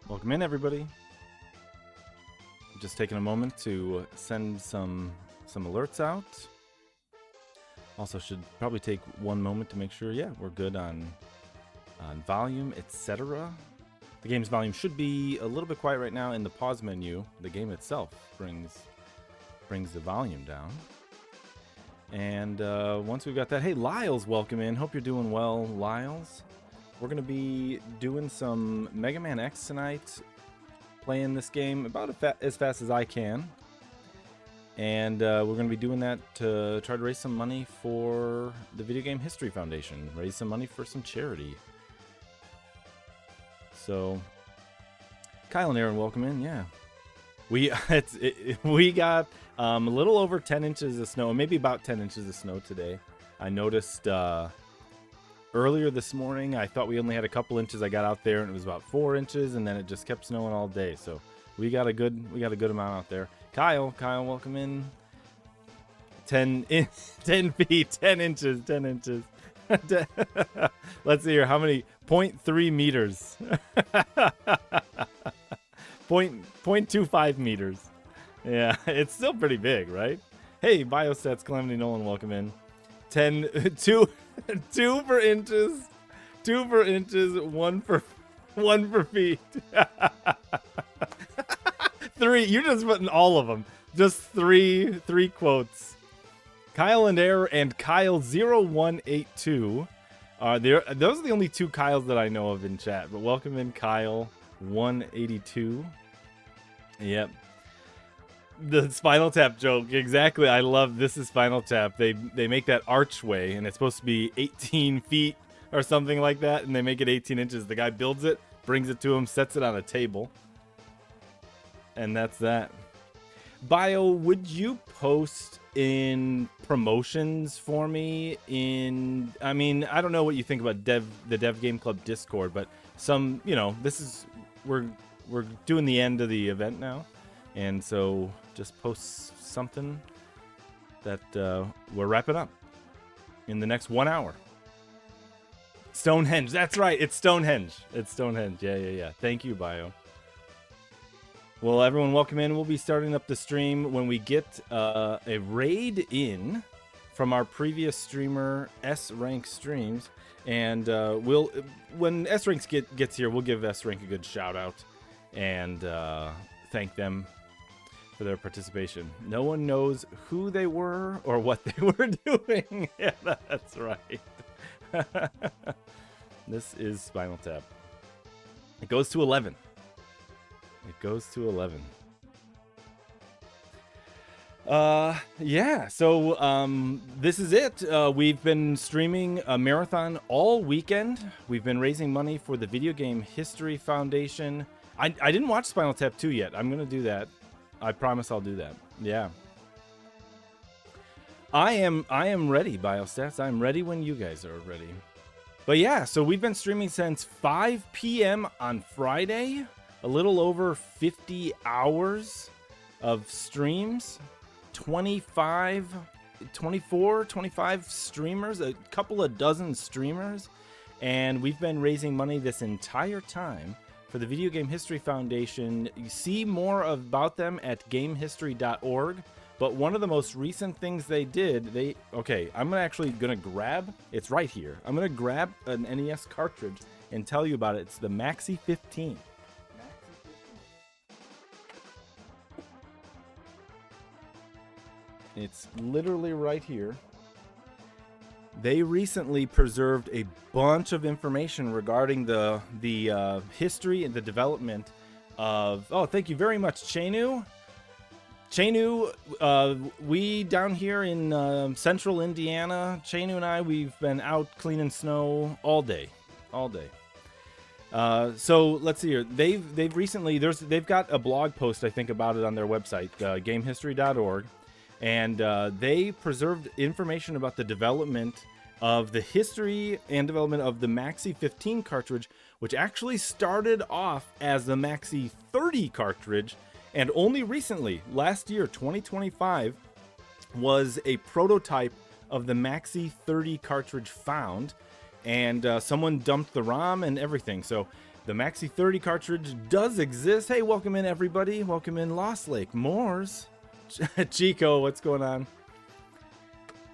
Welcome in, everybody. Just taking a moment to send some alerts out. Also, should probably take one moment to make sure, yeah, we're good on volume, etc. The game's volume should be a little bit quiet right now in the pause menu. The game itself brings the volume down. And once we've got that, hey, Lyle's welcome in. Hope you're doing well, Lyle's. We're going to be doing some Mega Man X tonight, playing this game about as fast as I can. And we're going to be doing that to try to raise some money for the Video Game History Foundation, raise some money for some charity. So, Kyle and Aaron, welcome in. Yeah, we got a little over 10 inches of snow, maybe about 10 inches of snow today. I noticed earlier this morning, I thought we only had a couple inches. I got out there and it was about 4 inches, and then it just kept snowing all day. So we got a good amount out there. Kyle, welcome in. 10 feet, 10 inches. Let's see here. How many? 0.3 meters. 0.25 meters. Yeah, it's still pretty big, right? Hey, Biostats, Calamity Nolan, welcome in. 2 for inches, 2 for inches, 1 for feet. 3. You're just putting all of them. Just three quotes. Kyle and Air and Kyle 0182 are there. Those are the only 2 Kyles that I know of in chat. But welcome in, Kyle 182. Yep. The Spinal Tap joke, exactly. I love this is Spinal Tap. They make that archway, and it's supposed to be 18 feet or something like that, and they make it 18 inches. The guy builds it, brings it to him, sets it on a table, and that's that. Bio, would you post in promotions for me I don't know what you think about the Dev Game Club Discord, but we're doing the end of the event now. And so just post something that we're wrapping up in the next 1 hour. Stonehenge. That's right. It's Stonehenge. Yeah. Thank you, Bio. Well, everyone, welcome in. We'll be starting up the stream when we get a raid in from our previous streamer, S-Rank Streams. And when S-Rank gets here, we'll give S-Rank a good shout out and thank them for their participation. No one knows who they were or what they were doing. Yeah, that's right. This is Spinal Tap. It goes to 11. Yeah, so this is it. We've been streaming a marathon all weekend. We've been raising money for the Video Game History Foundation. I didn't watch Spinal Tap 2 yet. I'm going to do that. I promise I'll do that. Yeah. I am ready, Biostats. I'm ready when you guys are ready. But yeah, so we've been streaming since 5 p.m. on Friday. A little over 50 hours of streams. 25 streamers, a couple of dozen streamers. And we've been raising money this entire time for the Video Game History Foundation. You see more about them at gamehistory.org. But one of the most recent things they did, I'm actually gonna grab, it's right here. I'm gonna grab an NES cartridge and tell you about it. It's the Maxi 15. It's literally right here. They recently preserved a bunch of information regarding the history and the development of... Oh, thank you very much, Chenu. Chenu, we down here in central Indiana, Chenu and I, we've been out cleaning snow all day. So let's see here. They've recently they've got a blog post, I think, about it on their website, gamehistory.org. And they preserved information about the development of the history and development of the Maxi 15 cartridge, which actually started off as the Maxi 30 cartridge, and only recently, last year, 2025, was a prototype of the Maxi 30 cartridge found, and someone dumped the ROM and everything. So The Maxi 30 cartridge does exist. Hey, welcome in, everybody. Welcome in, Lost Lake. Moors. Chico, what's going on?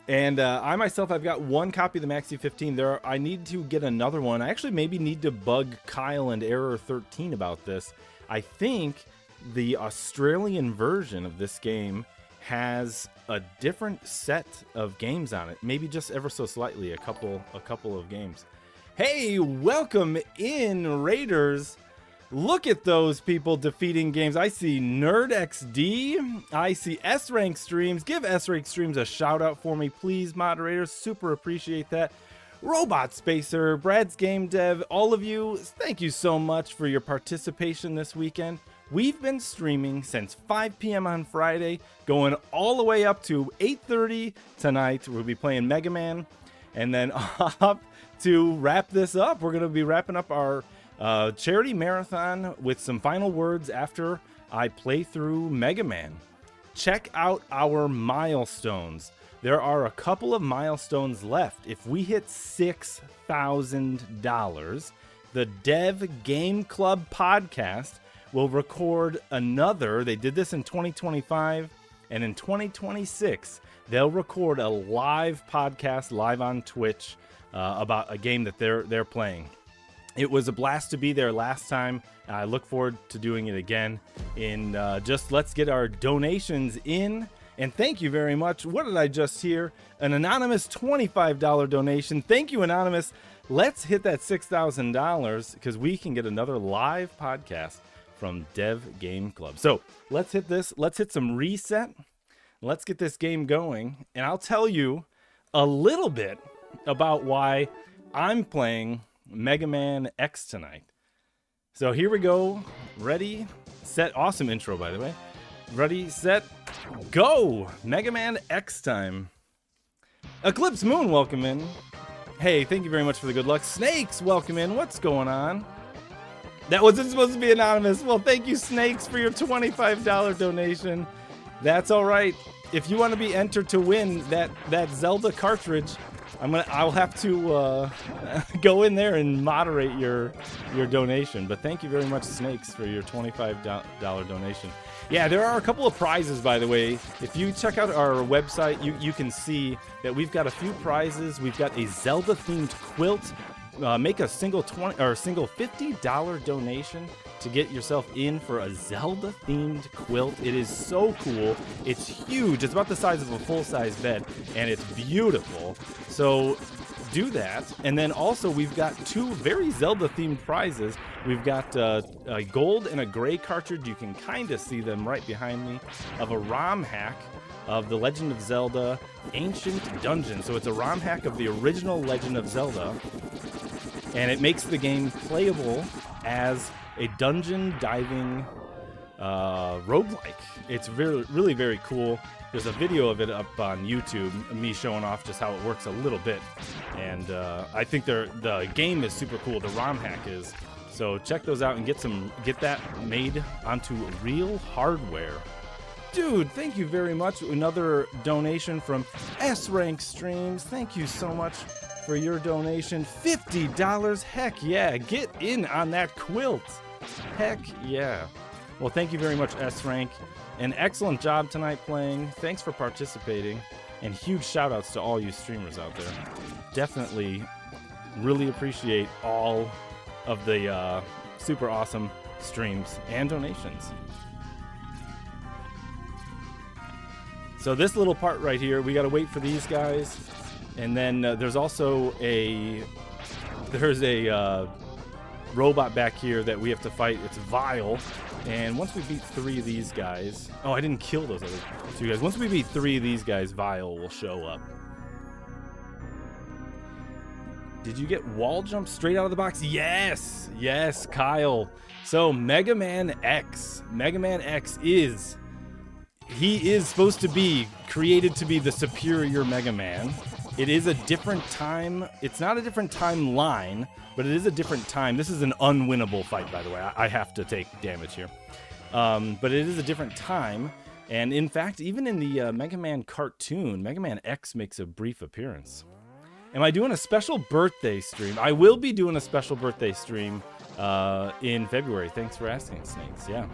And I myself, I've got one copy of the Maxi 15. I need to get another one. I actually maybe need to bug Kyle and Error 13 about this. I think the Australian version of this game has a different set of games on it. Maybe just ever so slightly, a couple of games. Hey, welcome in, Raiders. Look at those people defeating games. I see Nerd XD. I see S-Rank Streams. Give S-Rank Streams a shout out for me, please, moderators. Super appreciate that. Robot Spacer, Brad's Game Dev, all of you, thank you so much for your participation this weekend. We've been streaming since 5 p.m. on Friday, going all the way up to 8:30 tonight. We'll be playing Mega Man, and then up to wrap this up, we're going to be wrapping up our charity marathon with some final words after I play through Mega Man. Check out our milestones. There are a couple of milestones left. If we hit $6,000, the Dev Game Club podcast will record another. They did this in 2025, and in 2026, they'll record a live podcast live on Twitch about a game that they're playing. It was a blast to be there last time. I look forward to doing it again. Just let's get our donations in. And thank you very much. What did I just hear? An anonymous $25 donation. Thank you, anonymous. Let's hit that $6,000 because we can get another live podcast from Dev Game Club. So let's hit this. Let's hit some reset. Let's get this game going. And I'll tell you a little bit about why I'm playing Mega Man X tonight. So here we go. Ready, set. Awesome intro, by the way. Ready, set, go. Mega Man X time. Eclipse Moon, welcome in. Hey, thank you very much for the good luck. Snakes, welcome in. What's going on? That wasn't supposed to be anonymous. Well, thank you, Snakes, for your $25 donation. That's all right. If you want to be entered to win that Zelda cartridge, I'll have to go in there and moderate your donation. But thank you very much, Snakes, for your $25 donation. Yeah, there are a couple of prizes, by the way. If you check out our website, you can see that we've got a few prizes. We've got a Zelda-themed quilt. Make a single $50 donation to get yourself in for a Zelda-themed quilt. It is so cool. It's huge. It's about the size of a full-size bed, and it's beautiful. So do that. And then also we've got two very Zelda-themed prizes. We've got a gold and a gray cartridge. You can kind of see them right behind me, of a ROM hack of The Legend of Zelda Ancient Dungeon. So it's a ROM hack of the original Legend of Zelda, and it makes the game playable as a dungeon diving roguelike. It's really very cool. There's a video of it up on YouTube, me showing off just how it works a little bit. And I think the game is super cool. The ROM hack is. So check those out and get that made onto real hardware. Dude, thank you very much. Another donation from S-Rank Streams. Thank you so much for your donation. $50. Heck yeah. Get in on that quilt. Heck yeah. Well, thank you very much, S-Rank. An excellent job tonight playing. Thanks for participating. And huge shout outs to all you streamers out there. Definitely really appreciate all of the super awesome streams and donations. So this little part right here, we got to wait for these guys. And then there's also a robot back here that we have to fight. It's Vile. And once we beat 3 of these guys... Oh, I didn't kill those other 2 guys. Once we beat 3 of these guys, Vile will show up. Did you get wall jump straight out of the box? Yes! Yes, Kyle. So, Mega Man X. Mega Man X is... He is supposed to be created to be the superior Mega Man. It is a different time. It's not a different timeline, but it is a different time. This is an unwinnable fight, by the way. I have to take damage here. But it is a different time. And in fact, even in the Mega Man cartoon, Mega Man X makes a brief appearance. Am I doing a special birthday stream? I will be doing a special birthday stream in February. Thanks for asking, Snakes. Yeah.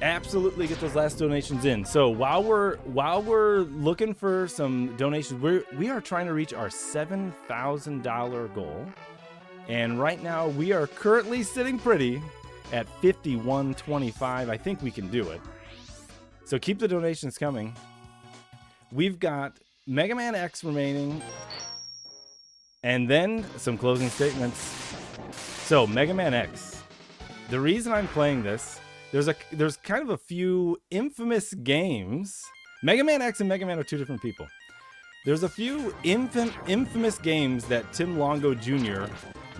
Absolutely get those last donations in. So while we're looking for some donations, we are trying to reach our $7,000 goal. And right now we are currently sitting pretty at 5125. I think we can do it. So keep the donations coming. We've got Mega Man X remaining, and then some closing statements. So Mega Man X. The reason I'm playing this, there's kind of a few infamous games. Mega Man X and Mega Man are two different people. There's a few infamous games that Tim Longo Jr.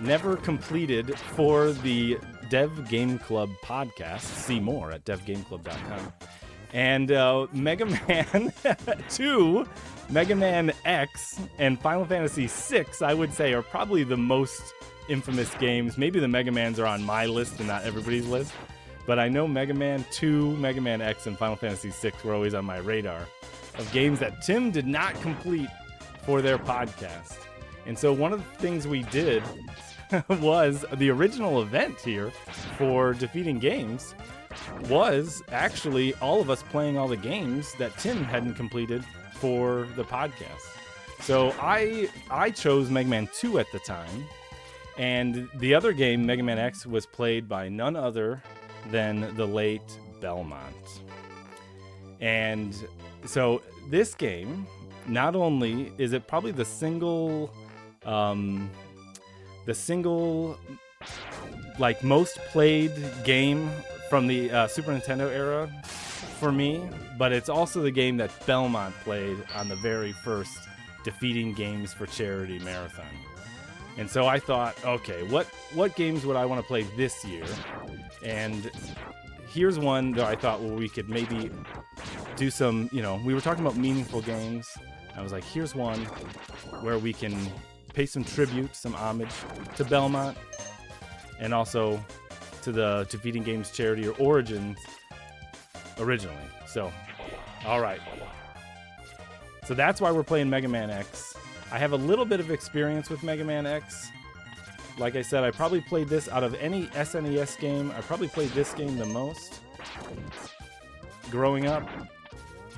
never completed for the Dev Game Club podcast. See more at devgameclub.com. And Mega Man 2, Mega Man X, and Final Fantasy VI, I would say, are probably the most infamous games. Maybe the Mega Mans are on my list and not everybody's list. But I know Mega Man 2, Mega Man X, and Final Fantasy VI were always on my radar of games that Tim did not complete for their podcast. And so one of the things we did was the original event here for Defeating Games was actually all of us playing all the games that Tim hadn't completed for the podcast. So I chose Mega Man 2 at the time, and the other game, Mega Man X, was played by none other than the late Belmont. And so this game, not only is it probably the single like most played game from the Super Nintendo era for me, but it's also the game that Belmont played on the very first Defeating Games for Charity marathon. And so I thought, okay, what games would I want to play this year? And here's one that I thought, well, we could maybe do some, we were talking about meaningful games. I was like, here's one where we can pay some tribute, some homage to Belmont, and also to the Defeating Games charity or Origins originally. So, all right. So that's why we're playing Mega Man X. I have a little bit of experience with Mega Man X. Like I said, I probably played this out of any SNES game. I probably played this game the most growing up.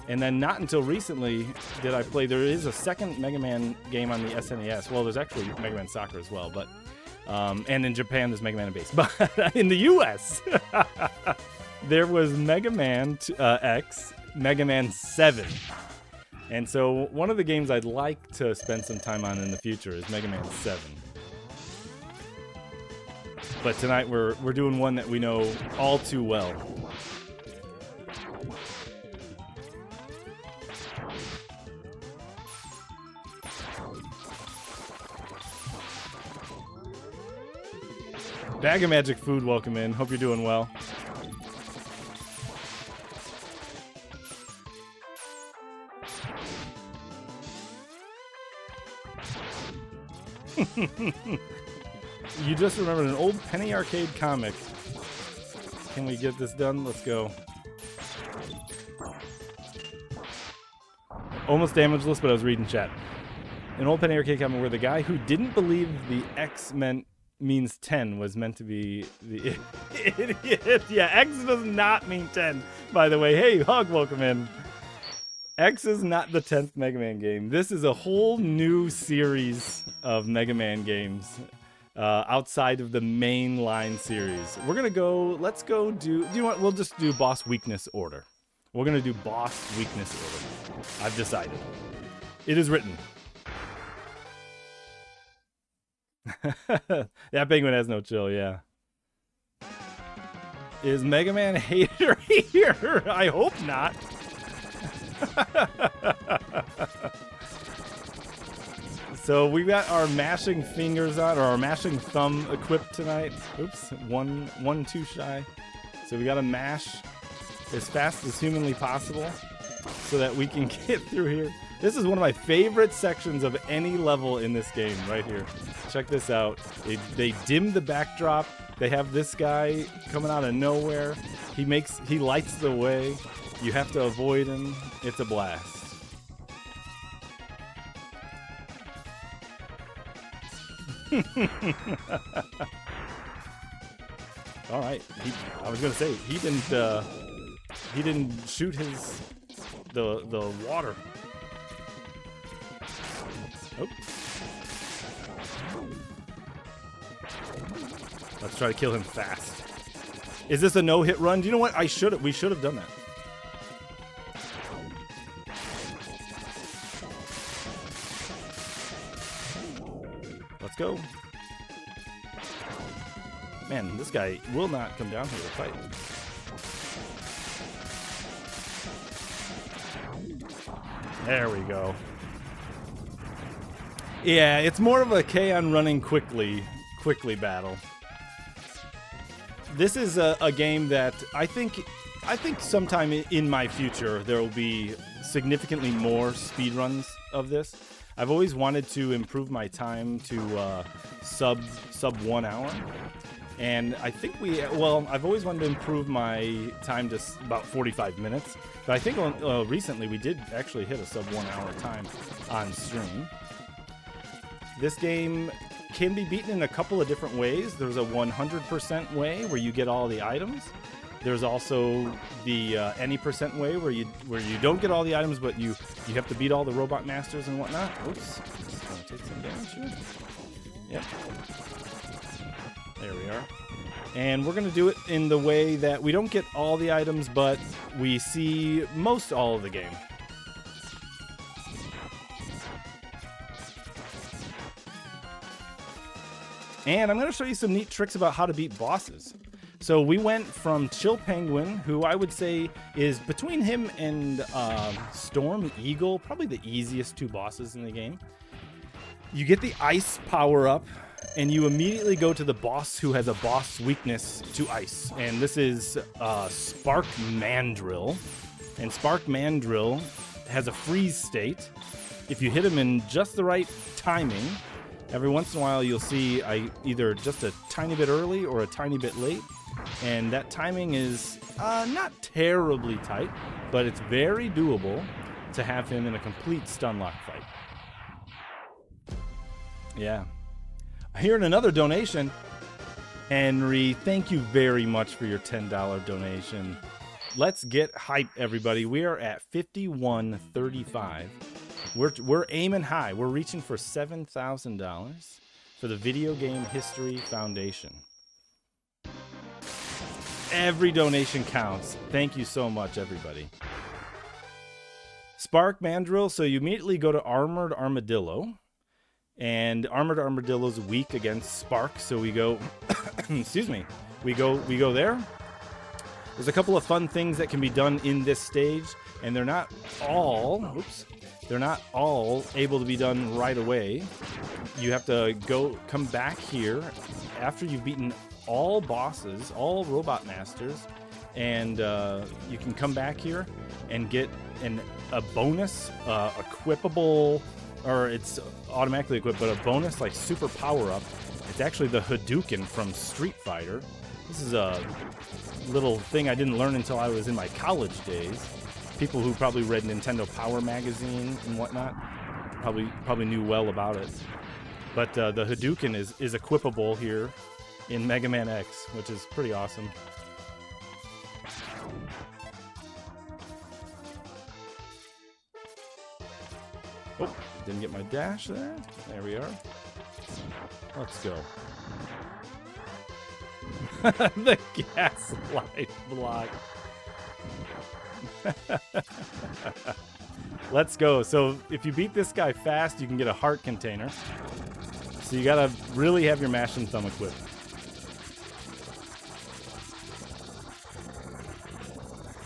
And then not until recently did I play. There is a second Mega Man game on the SNES. Well, there's actually Mega Man Soccer as well, but and in Japan there's Mega Man and Base. But in the US, there was Mega Man X, Mega Man 7. And so one of the games I'd like to spend some time on in the future is Mega Man 7. But tonight we're doing one that we know all too well. Bag of Magic Food, welcome in. Hope you're doing well. You just remembered an old penny arcade comic. Can we get this done? Let's go. Almost damageless, but I was reading chat. An old penny arcade comic where the guy who didn't believe the X means 10 was meant to be the idiot. Yeah, X does not mean 10, by the way. Hey, Hog, welcome in. X is not the 10th Mega Man game. This is a whole new series of Mega Man games outside of the mainline series. We're going to go, let's go do you know what? We'll just do boss weakness order. We're going to do boss weakness order. I've decided. It is written. That penguin has no chill, yeah. Is Mega Man hater here? I hope not. So we got our mashing fingers on, or our mashing thumb equipped tonight. Oops, one too shy. So we gotta mash as fast as humanly possible so that we can get through here. This is one of my favorite sections of any level in this game, right here. Check this out. They dim the backdrop. They have this guy coming out of nowhere. He lights the way. You have to avoid him. It's a blast. All right. I was gonna say he didn't shoot the water. Oh. Let's try to kill him fast. Is this a no-hit run? Do you know what? We should have done that. Let's go. Man, this guy will not come down here to fight. There we go. Yeah, it's more of a Kaeon running quickly battle. This is a game that I think sometime in my future there will be significantly more speedruns of this. I've always wanted to improve my time to sub 1 hour. And I think I've always wanted to improve my time to about 45 minutes. But I think recently we did actually hit a sub 1 hour time on stream. This game can be beaten in a couple of different ways. There's a 100% way where you get all the items. There's also the any percent way where you don't get all the items, but you have to beat all the robot masters and whatnot. Oops, just gonna take some damage here. Yep. There we are. And we're going to do it in the way that we don't get all the items, but we see most all of the game. And I'm going to show you some neat tricks about how to beat bosses. So we went from Chill Penguin, who I would say is between him and Storm Eagle, probably the easiest two bosses in the game. You get the ice power up, and you immediately go to the boss who has a boss weakness to ice. And this is Spark Mandrill. And Spark Mandrill has a freeze state. If you hit him in just the right timing, every once in a while you'll see either just a tiny bit early or a tiny bit late. And that timing is not terribly tight, but it's very doable to have him in a complete stun lock fight. Yeah. Here in another donation, Henry, thank you very much for your $10 donation. Let's get hype, everybody. We are at 51.35. We're aiming high. We're reaching for $7,000 for the Video Game History Foundation. Every donation counts. Thank you so much, everybody. Spark Mandrill. So you immediately go to Armored Armadillo. And Armored Armadillo's weak against Spark, so we go excuse me. We go there. There's a couple of fun things that can be done in this stage, and they're not all able to be done right away. You have to come back here after you've beaten all bosses, all robot masters, and you can come back here and get a bonus equipable, or it's automatically equipped, but a bonus like super power up. It's actually the Hadouken from Street Fighter. This is a little thing I didn't learn until I was in my college days. People who probably read Nintendo Power magazine and whatnot probably knew well about it. But the Hadouken is equipable here in Mega Man X, which is pretty awesome. Oh, didn't get my dash there. There we are. Let's go. The gaslight block. Let's go. So if you beat this guy fast, you can get a heart container. So you gotta really have your mash and thumb equipped.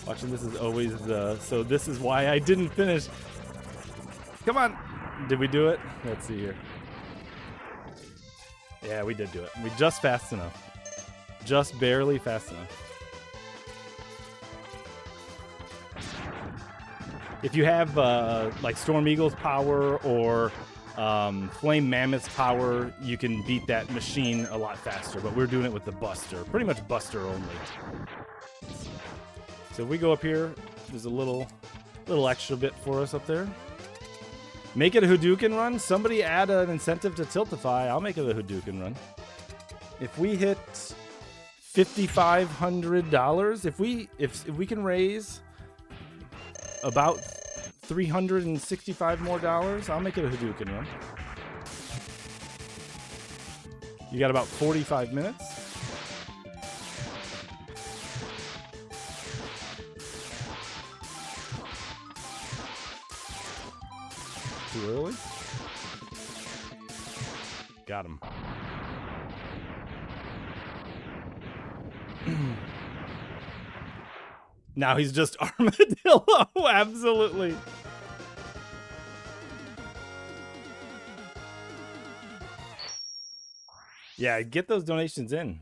Watching this is always so this is why I didn't finish. Come on. Did we do it? Let's see here. Yeah, we did do it. We just fast enough. Just barely fast enough. If you have like Storm Eagle's power or Flame Mammoth's power, you can beat that machine a lot faster. But we're doing it with the Buster. Pretty much Buster only. So if we go up here, there's a little extra bit for us up there. Make it a Hadouken run. Somebody add an incentive to Tiltify. I'll make it a Hadouken run. If we hit $5,500. If we can raise about $365 more, I'll make it a Hadouken run. You got about 45 minutes. Too early. Got him. Now he's just Armadillo. Absolutely. Yeah, get those donations in.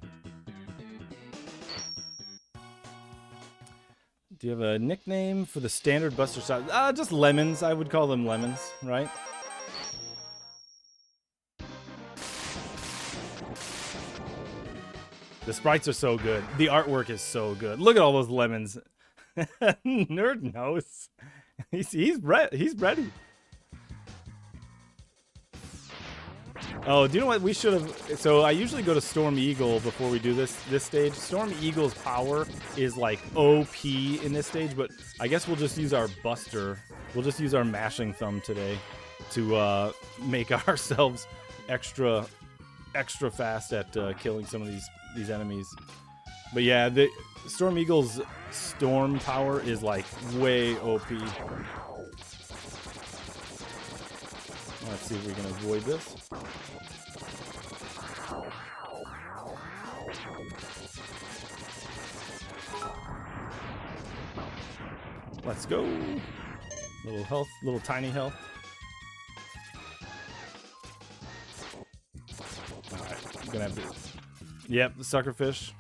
Do you have a nickname for the standard Buster size? Just Lemons. I would call them Lemons, right? The sprites are so good. The artwork is so good. Look at all those lemons. Nerd knows. He's ready. Oh, do you know what we should have? So I usually go to Storm Eagle before we do this stage. Storm Eagle's power is like OP in this stage, but I guess we'll just use our Buster. We'll just use our mashing thumb today to make ourselves extra fast at killing some of these enemies. But yeah, the Storm Eagle's storm power is like way OP. Let's see if we can avoid this. Let's go. Little health, little tiny health. Alright, I'm gonna have to. Yep, the suckerfish.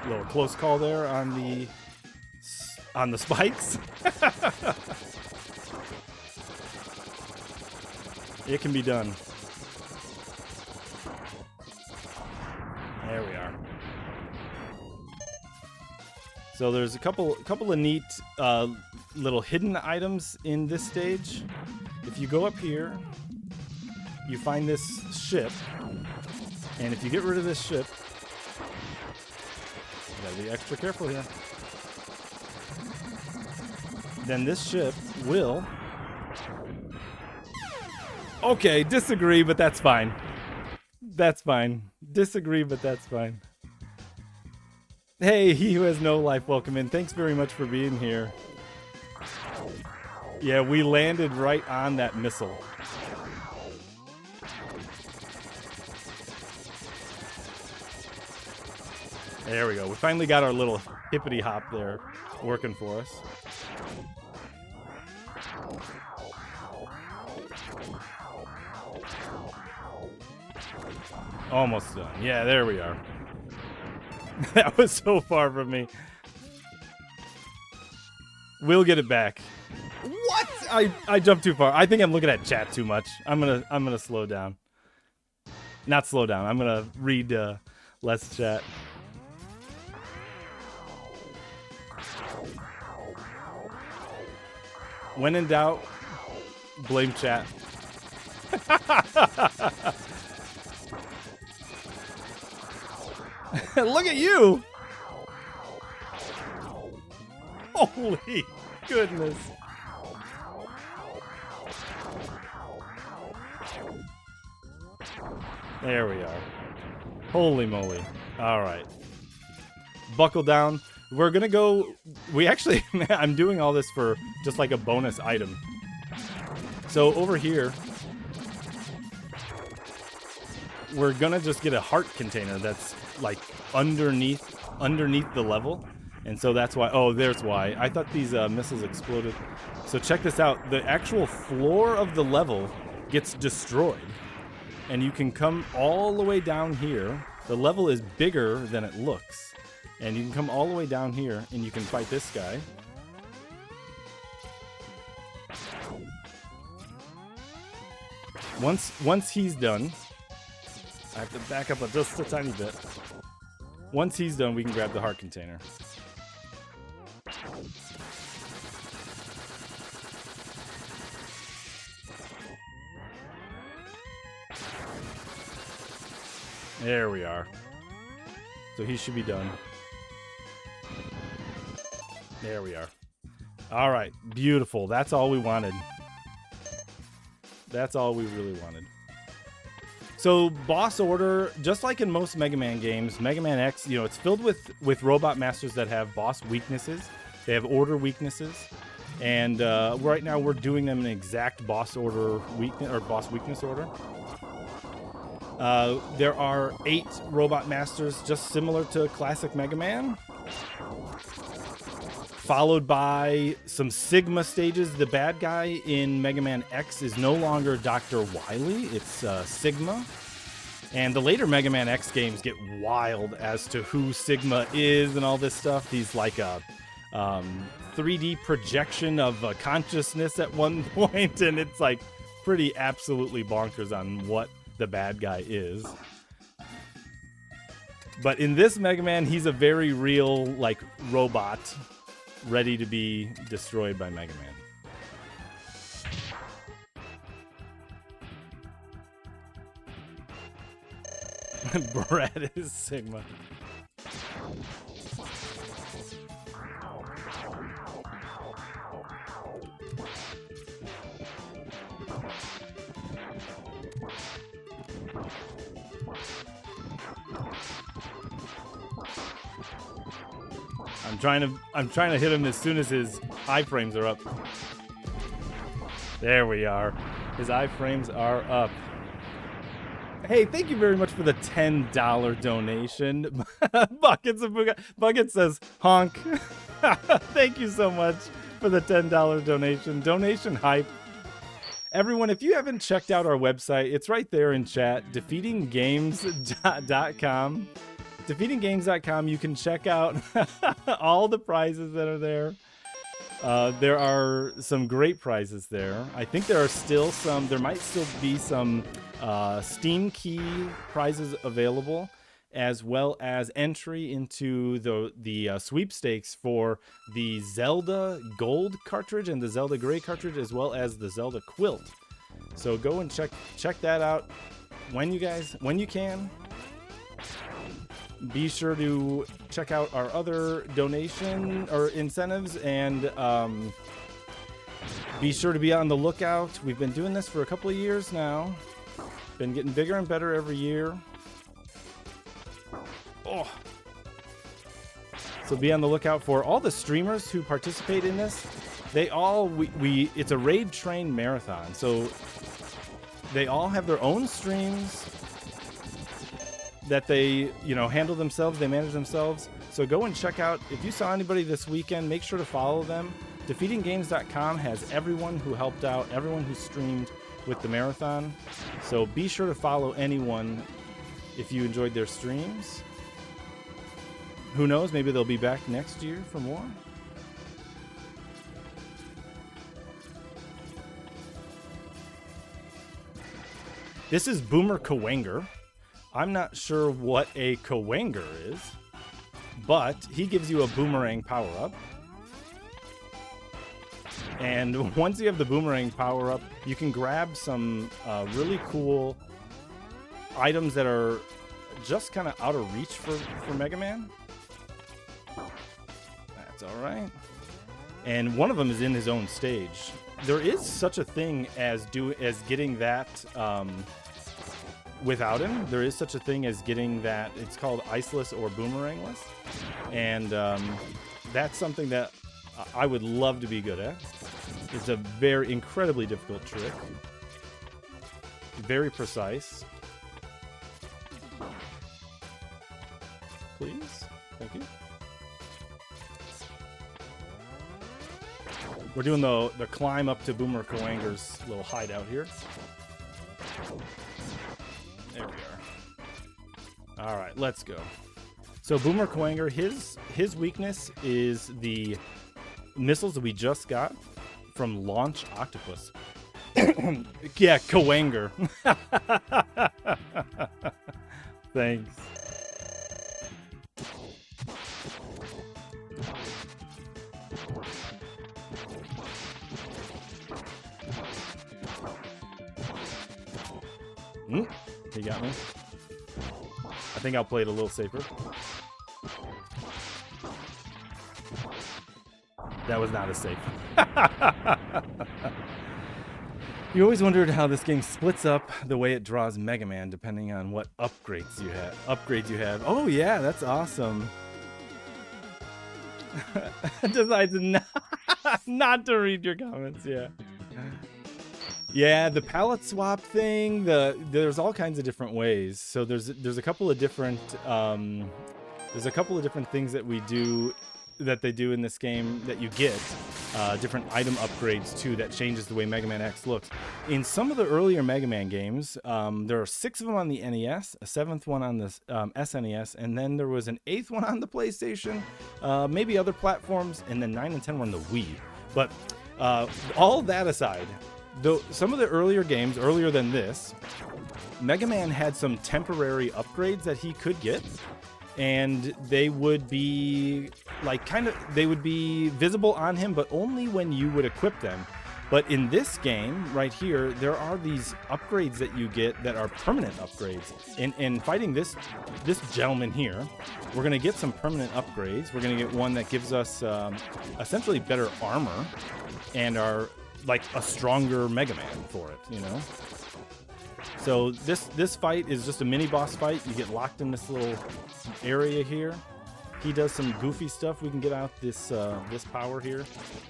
Little close call there on the spikes. It can be done. There we are. So there's a couple of neat little hidden items in this stage. If you go up here, you find this ship, and if you get rid of this ship, you gotta be extra careful here. Then this ship will... Okay, disagree, but that's fine. That's fine. Disagree, but that's fine. Hey, he who has no life, welcome in. Thanks very much for being here. Yeah, we landed right on that missile. There we go. We finally got our little hippity hop there working for us. Almost done. Yeah, there we are. That was so far from me. We'll get it back. What? I jumped too far. I think I'm looking at chat too much. I'm gonna slow down. Not slow down. I'm gonna read less chat. When in doubt, blame chat. Look at you! Holy goodness. There we are. Holy moly. All right. Buckle down. We're gonna go... We actually... I'm doing all this for just like a bonus item. So over here... We're gonna just get a heart container that's like underneath the level. And so that's why... Oh, there's why. I thought these missiles exploded. So check this out. The actual floor of the level gets destroyed. And you can come all the way down here. The level is bigger than it looks. And you can come all the way down here, and you can fight this guy. Once he's done... I have to back up just a tiny bit. Once he's done, we can grab the heart container. There we are. So he should be done. There we are. All right, beautiful. That's all we wanted. That's all we really wanted. So boss order, just like in most Mega Man games, Mega Man X, you know, it's filled with robot masters that have boss weaknesses. They have order weaknesses, and right now we're doing them in exact boss order weakness or boss weakness order. There are 8 robot masters, just similar to classic Mega Man, followed by some Sigma stages. The bad guy in Mega Man X is no longer Dr. Wily, it's Sigma. And the later Mega Man X games get wild as to who Sigma is and all this stuff. He's like a 3D projection of consciousness at one point, and it's like pretty absolutely bonkers on what the bad guy is. But in this Mega Man, he's a very real, like, robot ready to be destroyed by Mega Man. Brad is Sigma. I'm trying to hit him as soon as his iframes are up. There we are. His iframes are up. Hey, thank you very much for the $10 donation. Bucket says honk. Thank you so much for the $10 donation. Donation hype. Everyone, if you haven't checked out our website, it's right there in chat, defeatinggames.com. defeatinggames.com. You can check out all the prizes that are there. There are some great prizes there. I think there might still be some Steam key prizes available, as well as entry into the sweepstakes for the Zelda Gold cartridge and the Zelda Gray cartridge, as well as the Zelda Quilt. So go and check that out when you can. Be sure to check out our other donation or incentives, and be sure to be on the lookout. We've been doing this for a couple of years now. Been getting bigger and better every year. Oh. So be on the lookout for all the streamers who participate in this. It's a raid train marathon. So they all have their own streams that they, handle themselves, they manage themselves. So go and check out, if you saw anybody this weekend, make sure to follow them. Defeatinggames.com has everyone who helped out, everyone who streamed with the marathon. So be sure to follow anyone if you enjoyed their streams. Who knows, maybe they'll be back next year for more. This is Boomer Kawanger. I'm not sure what a Kawanger is, but he gives you a boomerang power-up. And once you have the boomerang power-up, you can grab some really cool items that are just kind of out of reach for Mega Man. That's all right. And one of them is in his own stage. There is such a thing as getting that... without him, there is such a thing as getting that. It's called iceless or boomerangless, and that's something that I would love to be good at. It's a very incredibly difficult trick, very precise. Please, thank you. We're doing the climb up to Boomer Kawanger's little hideout here. There we are. All right, let's go. So Boomer Kawanger, his weakness is the missiles that we just got from Launch Octopus. Yeah, Kawanger. Thanks. He got me. think I'll play it a little safer. That was not as safe. You always wondered how this game splits up the way it draws Mega Man depending on what upgrades you have. Oh yeah, that's awesome. Decides not to read your comments. Yeah, the palette swap thing. There's all kinds of different ways. So there's a couple of different things that they do in this game that you get different item upgrades too that changes the way Mega Man X looks. In some of the earlier Mega Man games, there are 6 of them on the NES, a 7th one on the SNES, and then there was an 8th one on the PlayStation, maybe other platforms, and then 9 and 10 were on the Wii. But all that aside, though some of the earlier games, earlier than this, Mega Man had some temporary upgrades that he could get. And they would be they would be visible on him, but only when you would equip them. But in this game right here, there are these upgrades that you get that are permanent upgrades. In fighting this gentleman here, we're going to get some permanent upgrades. We're going to get one that gives us essentially better armor and like a stronger Mega Man for it, you know? So this fight is just a mini boss fight. You get locked in this little area here. He does some goofy stuff. We can get out this power here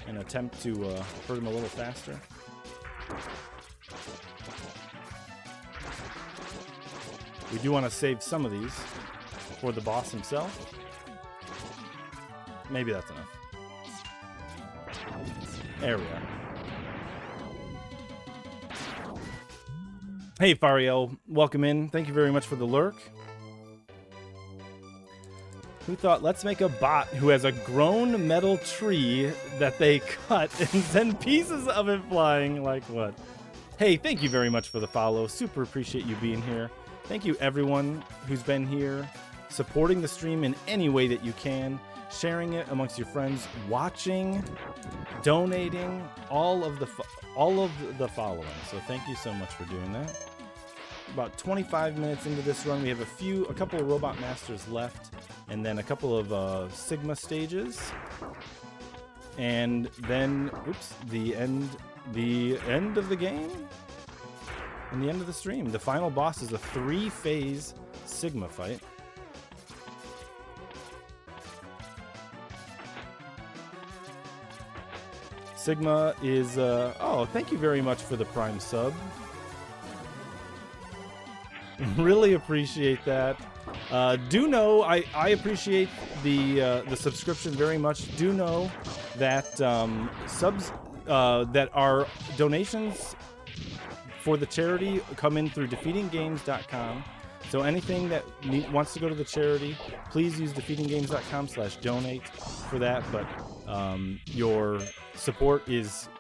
and attempt to hurt him a little faster. We do want to save some of these for the boss himself. Maybe that's enough. There we are. Hey, Fariel, welcome in. Thank you very much for the lurk. Who thought, let's make a bot who has a grown metal tree that they cut and send pieces of it flying? Like what? Hey, thank you very much for the follow. Super appreciate you being here. Thank you, everyone who's been here, supporting the stream in any way that you can, sharing it amongst your friends, watching, donating, all of the following. So thank you so much for doing that. About 25 minutes into this run, we have a couple of Robot Masters left, and then a couple of Sigma stages, and then the end of the game and the end of the stream. The final boss is a 3-phase Sigma fight. Sigma is oh, thank you very much for the Prime sub. Really appreciate that. Do know I appreciate the subscription very much. Do know that subs that are donations for the charity come in through defeatinggames.com. So anything that wants to go to the charity, please use defeatinggames.com/donate for that. But your support is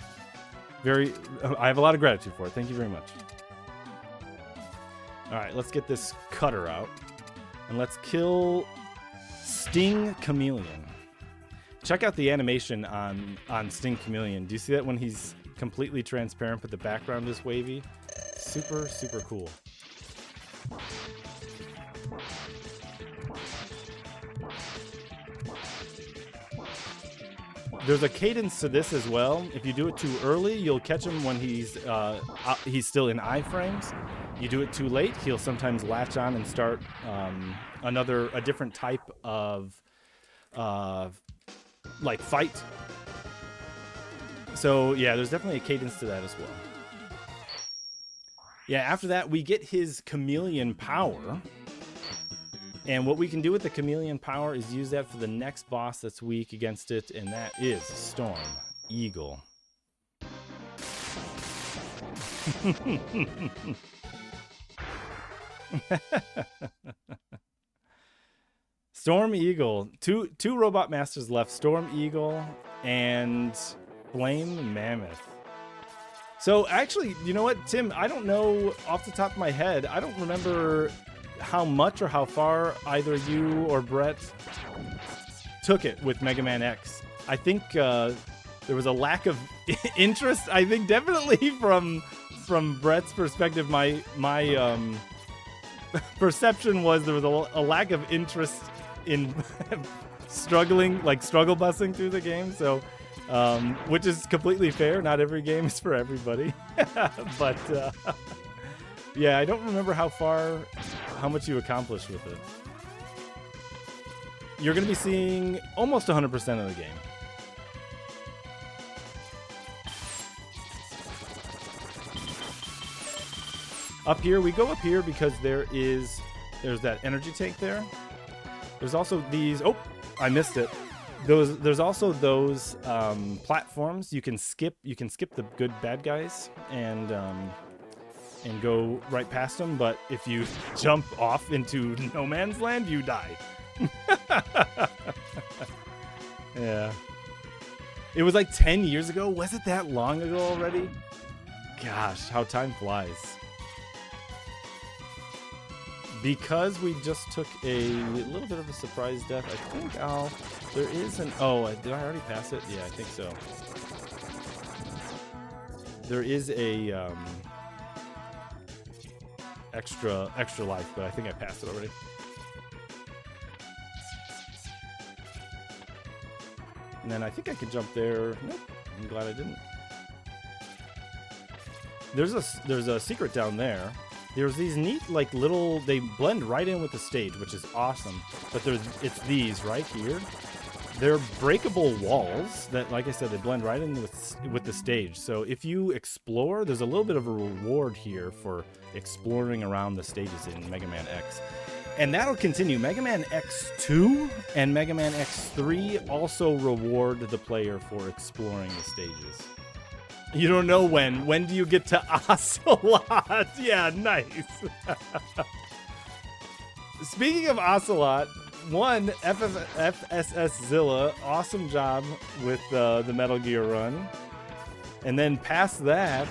I have a lot of gratitude for it. Thank you very much. All right, let's get this cutter out, and let's kill Sting Chameleon. Check out the animation on Sting Chameleon. Do you see that when he's completely transparent, but the background is wavy? Super, super cool. There's a cadence to this as well. If you do it too early, you'll catch him when he's still in iframes. You do it too late, he'll sometimes latch on and start a different type of like fight. So yeah, there's definitely a cadence to that as well. Yeah, after that we get his chameleon power. And what we can do with the chameleon power is use that for the next boss that's weak against it, and that is Storm Eagle. Storm Eagle. Two Robot Masters left. Storm Eagle and Flame Mammoth. So actually, you know what, Tim? I don't know off the top of my head. I don't remember how much or how far either you or Brett took it with Mega Man X. I think there was a lack of interest. I think definitely from Brett's perspective, my perception was there was a lack of interest in struggle busing through the game. So, which is completely fair. Not every game is for everybody. But yeah, I don't remember how much you accomplished with it. You're going to be seeing almost 100% of the game. Up here, we go up here because there's that energy tank there. There's also these. Oh, I missed it. There's also those platforms you can skip. You can skip the good bad guys and go right past them. But if you jump off into no man's land, you die. Yeah. It was like 10 years ago. Was it that long ago already? Gosh, how time flies. Because we just took a little bit of a surprise death, I think there is an... Oh, did I already pass it? Yeah, I think so. There is a extra life, but I think I passed it already. And then I think I could jump there. Nope, I'm glad I didn't. There's a secret down there. There's these neat, like, little... They blend right in with the stage, which is awesome. But it's these right here. They're breakable walls that, like I said, they blend right in with the stage. So if you explore, there's a little bit of a reward here for exploring around the stages in Mega Man X. And that'll continue. Mega Man X2 and Mega Man X3 also reward the player for exploring the stages. You don't know when. When do you get to Ocelot? Yeah, nice. Speaking of Ocelot, FSS Zilla, awesome job with the Metal Gear run. And then past that,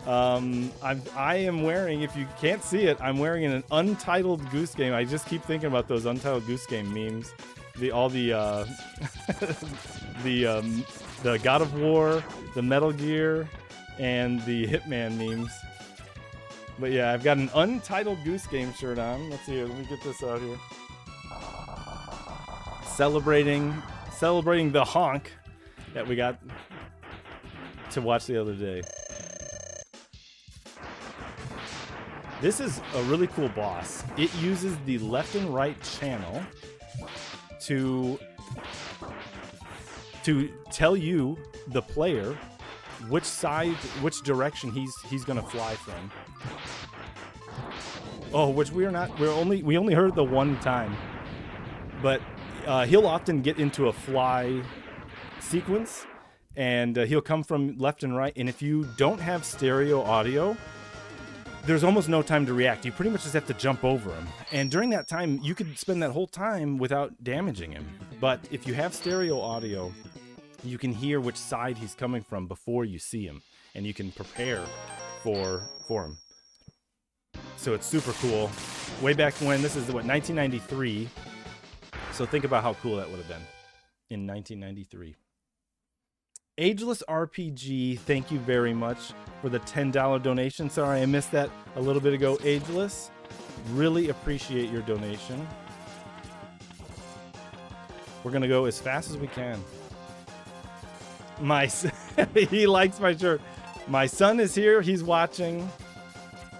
I am wearing, if you can't see it, I'm wearing an Untitled Goose Game. I just keep thinking about those Untitled Goose Game memes. The God of War, the Metal Gear, and the Hitman memes. But yeah, I've got an Untitled Goose Game shirt on. Let's see here. Let me get this out here. Celebrating the honk that we got to watch the other day. This is a really cool boss. It uses the left and right channel to tell you, the player, which direction he's gonna fly from. Oh, which we only heard the one time, but he'll often get into a fly sequence, and he'll come from left and right. And if you don't have stereo audio, there's almost no time to react. You pretty much just have to jump over him. And during that time, you could spend that whole time without damaging him. But if you have stereo audio, you can hear which side he's coming from before you see him. And you can prepare for him. So it's super cool. Way back when, this is what, 1993. So think about how cool that would have been in 1993. Ageless RPG, thank you very much for the $10 donation. Sorry, I missed that a little bit ago. Ageless, really appreciate your donation. We're going to go as fast as we can. He likes my shirt. My son is here. He's watching.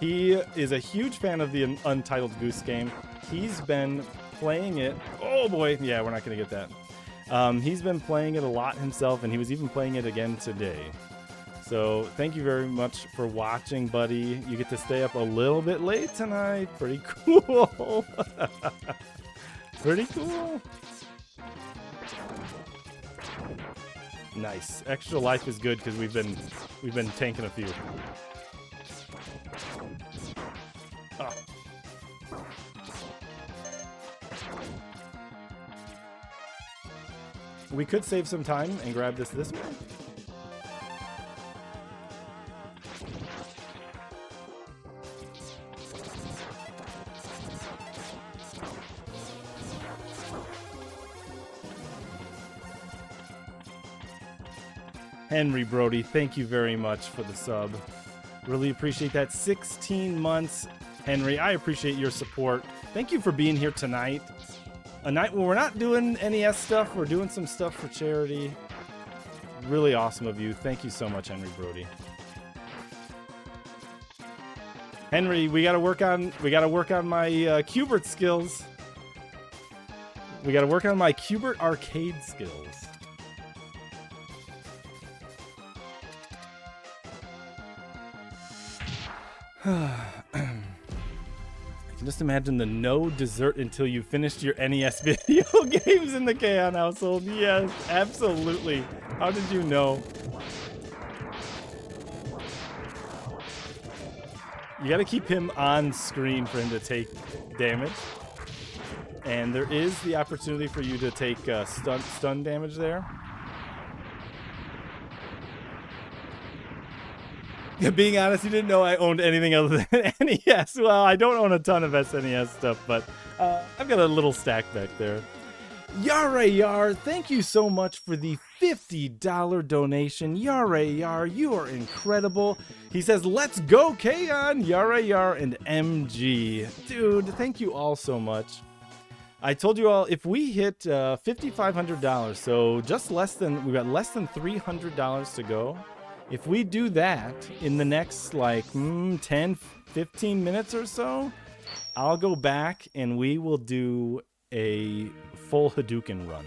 He is a huge fan of the Untitled Goose Game. He's been playing it. Oh, boy. Yeah, we're not going to get that. He's been playing it a lot himself, and he was even playing it again today. So thank you very much for watching, buddy. You get to stay up a little bit late tonight. Pretty cool. Pretty cool. Nice. Extra life is good because we've been tanking a few. Oh. We could save some time and grab this way. Henry Brody, thank you very much for the sub. Really appreciate that. 16 months. Henry, I appreciate your support. Thank you for being here tonight. A night where we're not doing NES stuff, we're doing some stuff for charity. Really awesome of you. Thank you so much, Henry Brody. Henry, we gotta work on my Qbert skills. We gotta work on my Qbert arcade skills. I can just imagine the no dessert until you finished your NES video games in the Kaeon household. Yes, absolutely. How did you know? You got to keep him on screen for him to take damage. And there is the opportunity for you to take stun damage there. Being honest, you didn't know I owned anything other than NES. Well, I don't own a ton of SNES stuff, but I've got a little stack back there. Yar, thank you so much for the $50 donation. Yar, you are incredible. He says, let's go, Kaeon, Yar, and MG. Dude, thank you all so much. I told you all, if we hit $5,500, so just we've got less than $300 to go. If we do that in the next, like, 10, 15 minutes or so, I'll go back and we will do a full Hadouken run.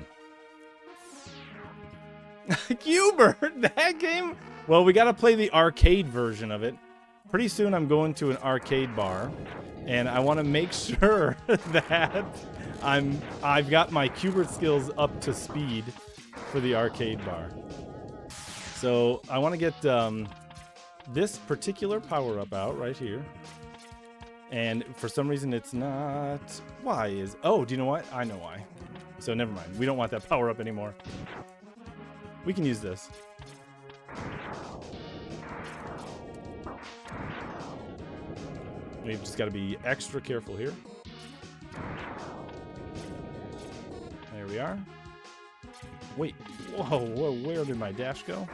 Qbert, that game? Well, we got to play the arcade version of it. Pretty soon I'm going to an arcade bar, and I want to make sure that I've got my Qbert skills up to speed for the arcade bar. So I want to get this particular power-up out right here. And for some reason it's not... Oh, do you know what? I know why. So never mind. We don't want that power-up anymore. We can use this. We've just got to be extra careful here. There we are. Wait, whoa, where did my dash go?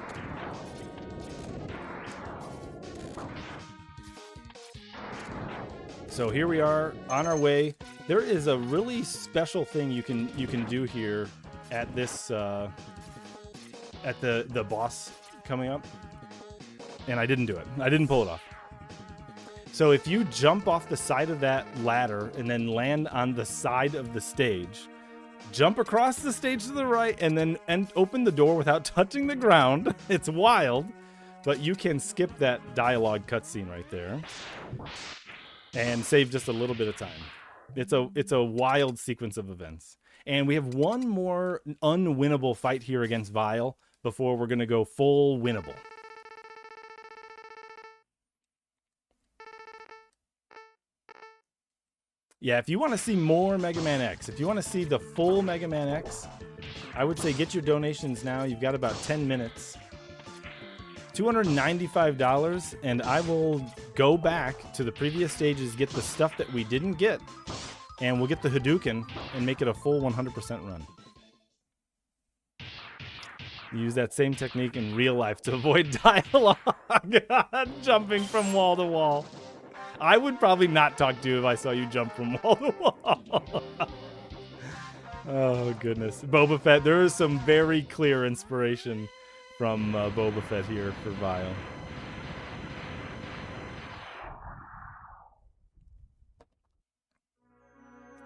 So here we are on our way. There is a really special thing you can do here at this at the boss coming up, and I didn't do it. I didn't pull it off. So if you jump off the side of that ladder and then land on the side of the stage, jump across the stage to the right, and then open the door without touching the ground. It's wild, but you can skip that dialogue cutscene right there and save just a little bit of time. It's a wild sequence of events. And we have one more unwinnable fight here against Vile before we're going to go full winnable. Yeah, if you want to see more Mega Man X, if you want to see the full Mega Man X, I would say get your donations now. You've got about 10 minutes. $295, and I will go back to the previous stages, get the stuff that we didn't get, and we'll get the Hadouken and make it a full 100% run. Use that same technique in real life to avoid dialogue. Jumping from wall to wall. I would probably not talk to you if I saw you jump from wall to wall. Oh, goodness. Boba Fett. There is some very clear inspiration from Boba Fett here for Vile.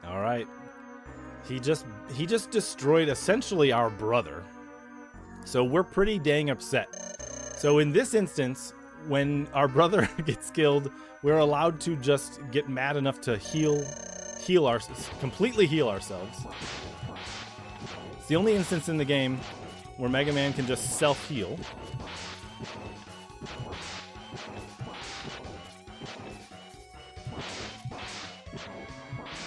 All right. He just destroyed essentially our brother. So we're pretty dang upset. So in this instance, when our brother gets killed, we're allowed to just get mad enough to completely heal ourselves. It's the only instance in the game where Mega Man can just self-heal.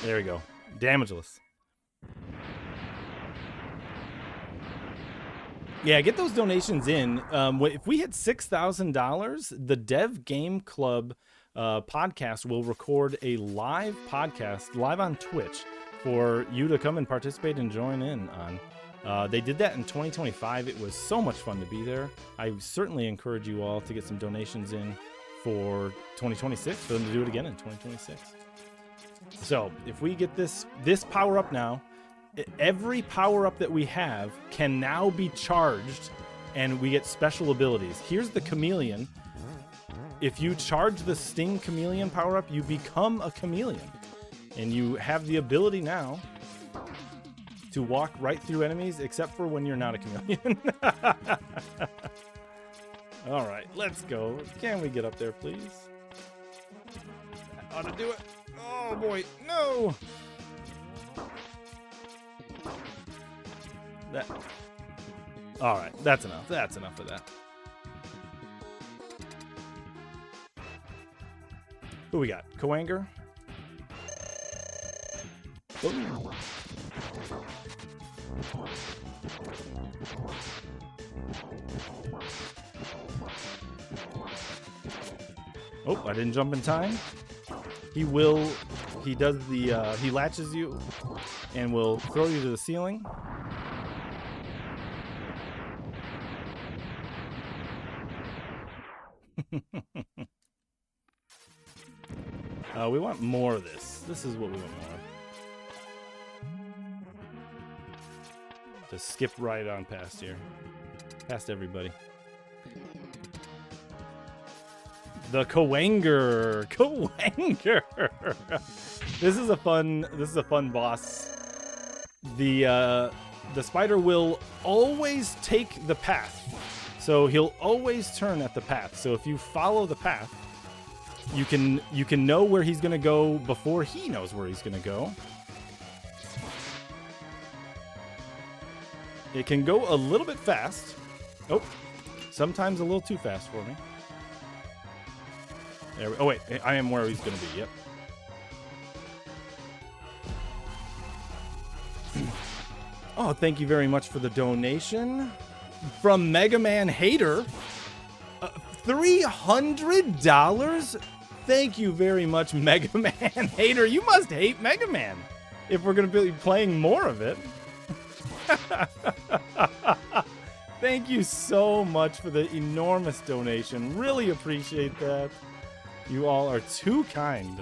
There we go. Damageless. Yeah, get those donations in. If we hit $6,000, the Dev Game Club podcast will record a live podcast live on Twitch for you to come and participate and join in on. They did that in 2025. It was so much fun to be there. I certainly encourage you all to get some donations in for 2026, for them to do it again in 2026. So if we get this power up now, every power up that we have can now be charged, and we get special abilities. Here's the chameleon. If you charge the Sting Chameleon power up, you become a chameleon, and you have the ability now to walk right through enemies, except for when you're not a chameleon. All right, let's go. Can we get up there, please? That ought to do it. Oh boy, no. That. All right, that's enough. That's enough of that. Who we got? Coanger. Boom. Oh, I didn't jump in time. He does the, he latches you and will throw you to the ceiling. We want more of this. This is what we want more of. Just skip right on past here. Past everybody. The Coanger. Coanger. This is a fun boss. The spider will always take the path. So he'll always turn at the path. So if you follow the path, you can know where he's going to go before he knows where he's going to go. It can go a little bit fast. Oh, sometimes a little too fast for me. There oh, wait. I am where he's going to be. Yep. Oh, thank you very much for the donation. From Mega Man Hater. $300? Thank you very much, Mega Man Hater. You must hate Mega Man if we're going to be playing more of it. Thank you so much for the enormous donation. Really appreciate that. You all are too kind.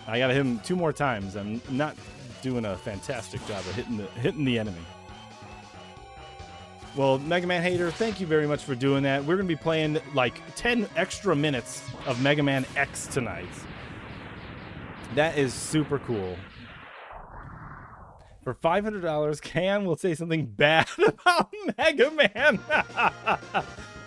I gotta hit him 2 more times. I'm not doing a fantastic job of hitting the enemy. Well, Mega Man Hater, thank you very much for doing that. We're going to be playing like 10 extra minutes of Mega Man X tonight. That is super cool. For $500, Kaeon will say something bad about Mega Man.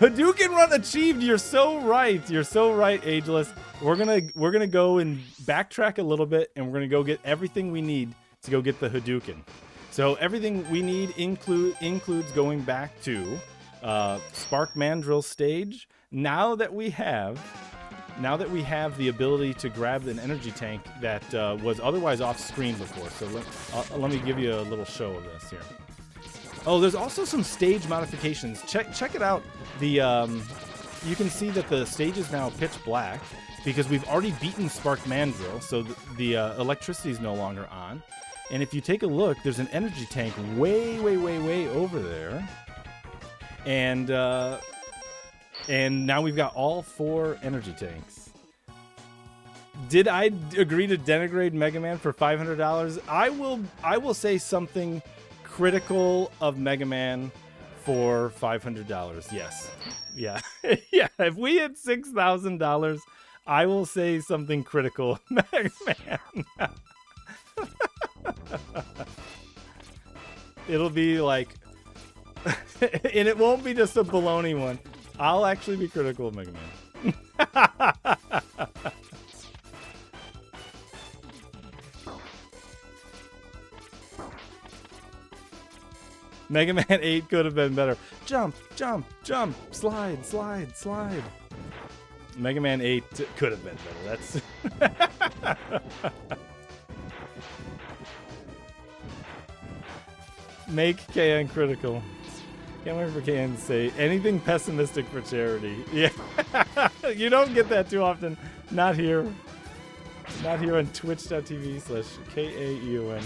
Hadouken run achieved. You're so right. You're so right, Ageless. We're gonna go and backtrack a little bit, and we're gonna go get everything we need to go get the Hadouken. So everything we need includes going back to Spark Mandrill stage. Now that we have the ability to grab an energy tank that was otherwise off screen before. So let me give you a little show of this here. Oh, there's also some stage modifications. Check it out. You can see that the stage is now pitch black because we've already beaten Spark Mandrill, so the electricity is no longer on. And if you take a look, there's an energy tank way over there. And now we've got all 4 energy tanks. Did I agree to denigrate Mega Man for $500? I will say something critical of Mega Man for $500. Yes. Yeah. Yeah. If we hit $6,000, I will say something critical of Mega Man. It'll be like, and it won't be just a baloney one. I'll actually be critical of Mega Man. Mega Man 8 could have been better. Jump, jump, jump, slide, slide, slide. Mega Man 8 could have been better. That's... Make Kaeon critical. Can't wait for Kaeon to say anything pessimistic for charity. Yeah. You don't get that too often. Not here. Not here on twitch.tv/KAEON.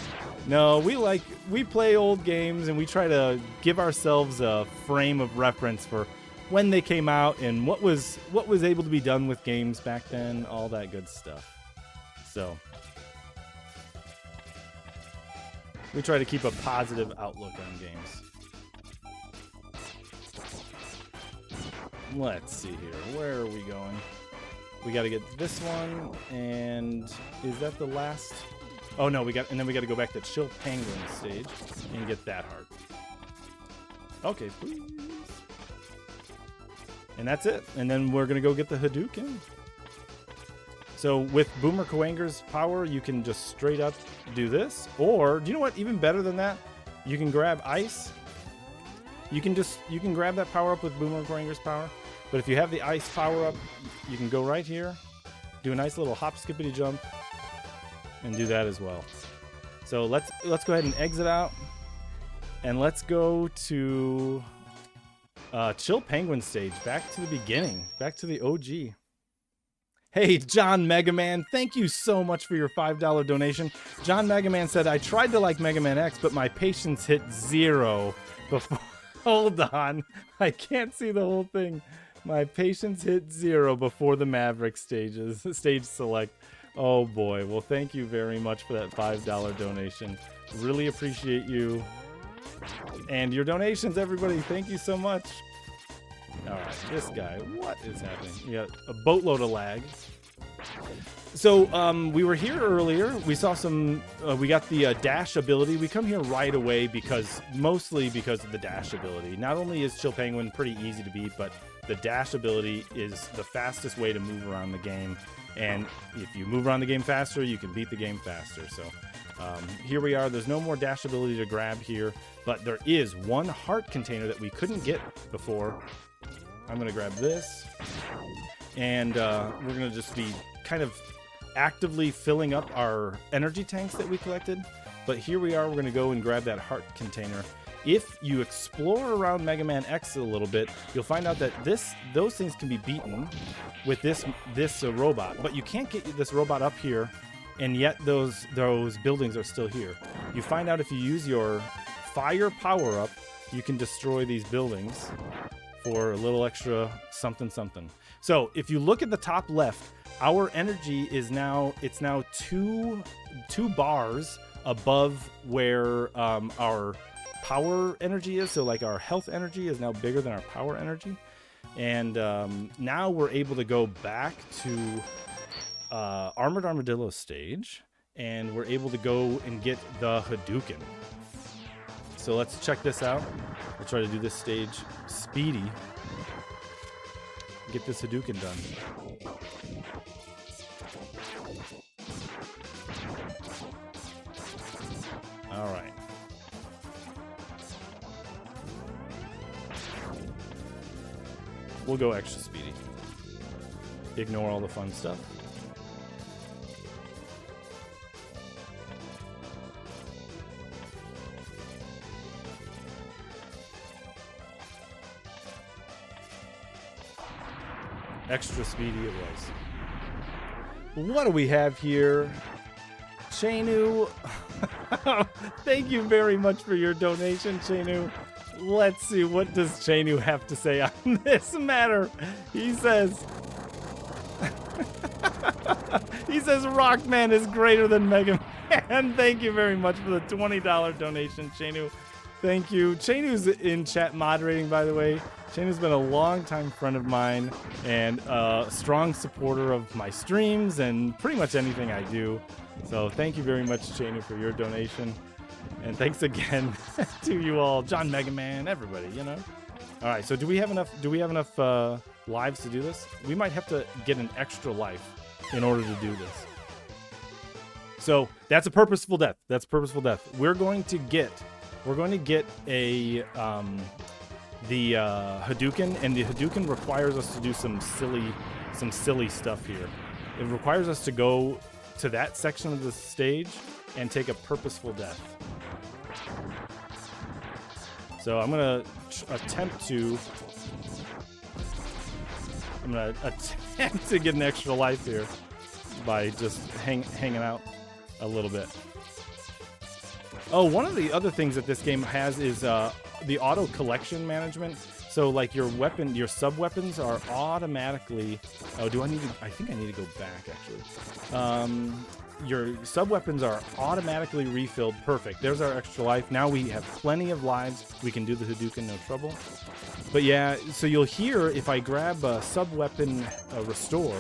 No, we play old games and we try to give ourselves a frame of reference for when they came out and what was able to be done with games back then, all that good stuff. So we try to keep a positive outlook on games. Let's see here. Where are we going? We got to get this one, and is that the last? Oh no, and then we got to go back to Chill Penguin stage and get that heart. Okay, please. And that's it. And then we're gonna go get the Hadouken. So with Boomer Kuwanger's power, you can just straight up do this, or do you know what? Even better than that, you can grab ice. You can grab that power up with Boomer Kuwanger's power. But if you have the ice power up, you can go right here, do a nice little hop, skippity jump, and do that as well. So let's go ahead and exit out, and let's go to Chill Penguin stage, back to the beginning, back to the OG. Hey, John Megaman, thank you so much for your $5 donation. John Megaman said, I tried to like Mega Man X, but my patience hit 0 before. Hold on, I can't see the whole thing. My patience hit 0 before the Maverick stage select. Oh boy. Well, thank you very much for that $5 donation. Really appreciate you and your donations, everybody. Thank you so much. All right, this guy. What is happening? We got a boatload of lag. So we were here earlier. We saw some. We got the dash ability. We come here right away mostly because of the dash ability. Not only is Chill Penguin pretty easy to beat, but the dash ability is the fastest way to move around the game. And if you move around the game faster, you can beat the game faster. So here we are. There's no more dash ability to grab here, but there is one heart container that we couldn't get before. I'm going to grab this, and we're going to just be kind of actively filling up our energy tanks that we collected. But here we are. We're going to go and grab that heart container. If you explore around Mega Man X a little bit, you'll find out that those things can be beaten with this robot, but you can't get this robot up here, and yet those buildings are still here. You find out if you use your fire power up, you can destroy these buildings for a little extra something something. So if you look at the top left, our energy is now two bars above where our power energy is. So like our health energy is now bigger than our power energy. And now we're able to go back to Armored Armadillo stage, and we're able to go and get the Hadouken. So let's check this out. We'll try to do this stage speedy. Get this Hadouken done. All right. We'll go extra speedy. Ignore all the fun stuff. Extra speedy it was. What do we have here? Chenu. Thank you very much for your donation, Chenu. Let's see, what does Chenu have to say on this matter? He says Rockman is greater than Mega Man. Thank you very much for the $20 donation, Chenu. Thank you. Chenu's in chat moderating, by the way. Chenu's been a long-time friend of mine and a strong supporter of my streams and pretty much anything I do. So thank you very much, Chenu, for your donation. And thanks again to you all, John Mega Man, everybody, you know. All right, so do we have enough lives to do this? We might have to get an extra life in order to do this. So that's a purposeful death. That's purposeful death. We're going to get a the Hadouken, and the Hadouken requires us to do some silly stuff here. It requires us to go to that section of the stage and take a purposeful death. So I'm gonna attempt to get an extra life here by just hanging out a little bit. Oh, one of the other things that this game has is the auto collection management. So like your weapon, your sub weapons are automatically. Oh, do I need to? I think I need to go back actually. Your sub weapons are automatically refilled. Perfect. There's our extra life. Now we have plenty of lives. We can do the Hadouken, no trouble. But yeah, so you'll hear if I grab a sub weapon restore,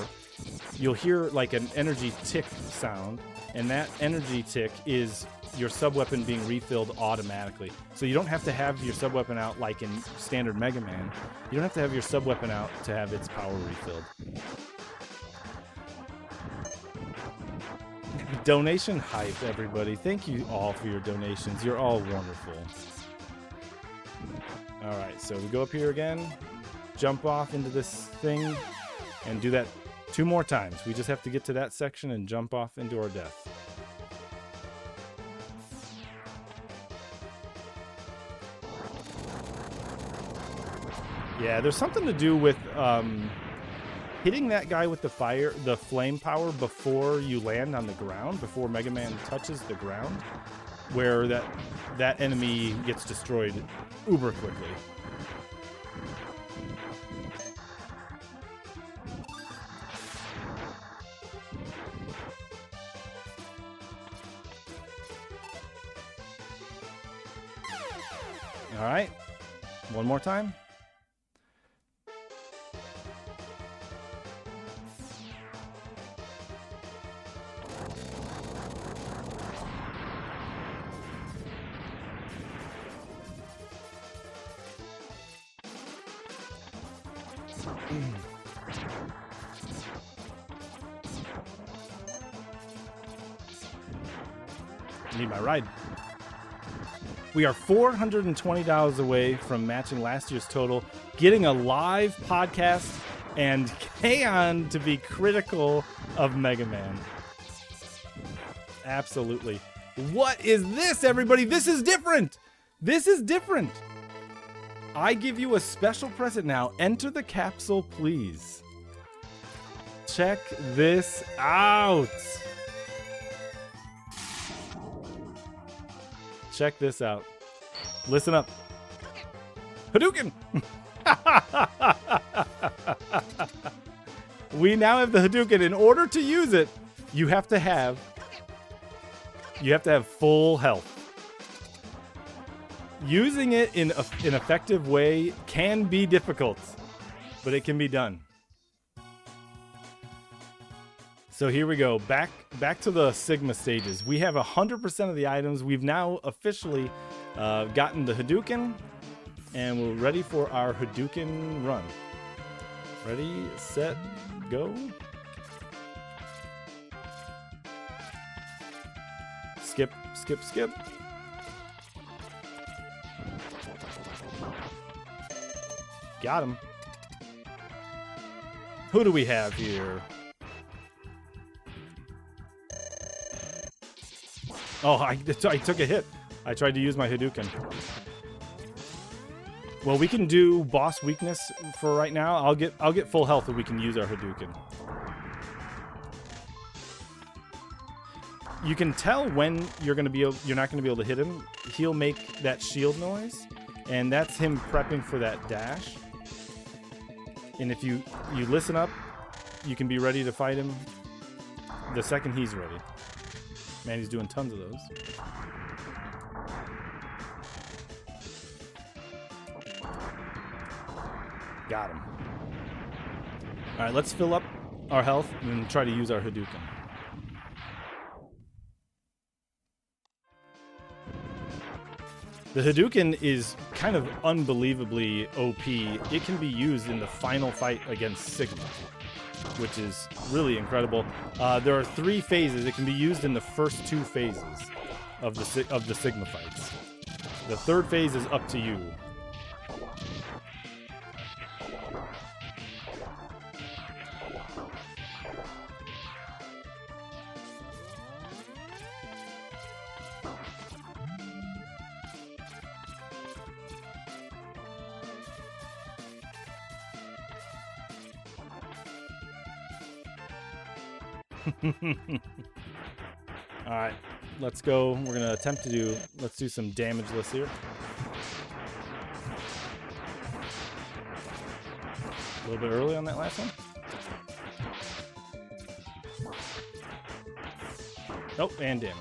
you'll hear like an energy tick sound, and that energy tick is your sub weapon being refilled automatically. So you don't have to have your sub weapon out like in standard Mega Man. You don't have to have your sub weapon out to have its power refilled. Donation hype, everybody. Thank you all for your donations. You're all wonderful. All right, so we go up here again, jump off into this thing, and do that 2 more times. We just have to get to that section and jump off into our death. Yeah, there's something to do with hitting that guy with the flame power before you land on the ground, before Mega Man touches the ground, where that enemy gets destroyed uber quickly. All right, one more time. Need my ride. We are $420 away from matching last year's total, getting a live podcast, and Kaeon to be critical of Mega Man. Absolutely. What is this, everybody? This is different. This is different. I give you a special present now. Enter the capsule, please. Check this out. Check this out. Listen up. Hadouken! We now have the Hadouken. In order to use it, you have to have full health. Using it in an effective way can be difficult, but it can be done. So here we go. Back to the Sigma stages. We have 100% of the items. We've now officially gotten the Hadouken, and we're ready for our Hadouken run. Ready, set, go. Skip, skip, skip. Got him. Who do we have here? Oh, I took a hit. I tried to use my Hadouken. Well, we can do boss weakness for right now. I'll get full health and we can use our Hadouken. You can tell when you're not gonna be able to hit him. He'll make that shield noise, and that's him prepping for that dash. And if you listen up, you can be ready to fight him the second he's ready. Man, he's doing tons of those. Got him. All right, let's fill up our health and try to use our Hadouken. The Hadouken is kind of unbelievably OP. It can be used in the final fight against Sigma, which is really incredible. There are 3 phases. It can be used in the first 2 phases of the Sigma fights. The 3rd phase is up to you. All right, let's go. We're gonna attempt to let's do some damageless here. A little bit early on that last one. Nope, and damage.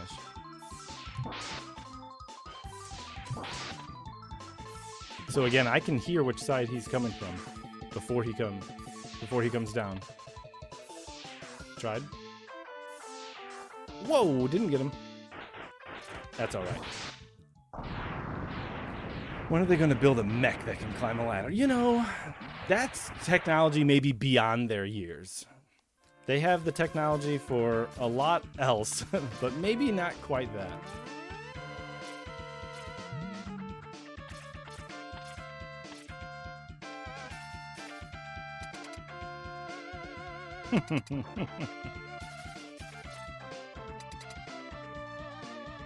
So again, I can hear which side he's coming from before he comes down. Tried. Whoa, didn't get him. That's all right. When are they going to build a mech that can climb a ladder? You know, that's technology maybe beyond their years. They have the technology for a lot else, but maybe not quite that.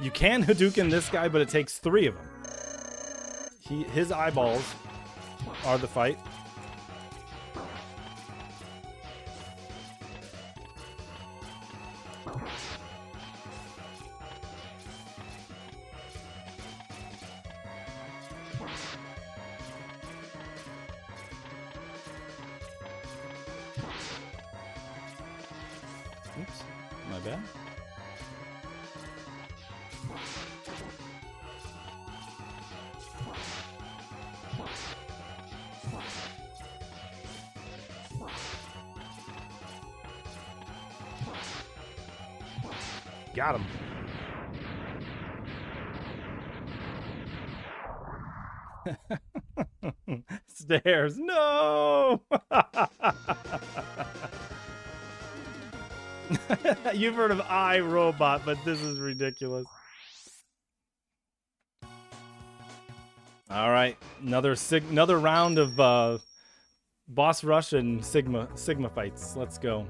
You can Hadouken this guy, but it takes 3 of them. His eyeballs are the fight. Oops, my bad. Got him. Stairs. No! You've heard of iRobot, but this is ridiculous. All right, another round of boss rush and Sigma fights. Let's go.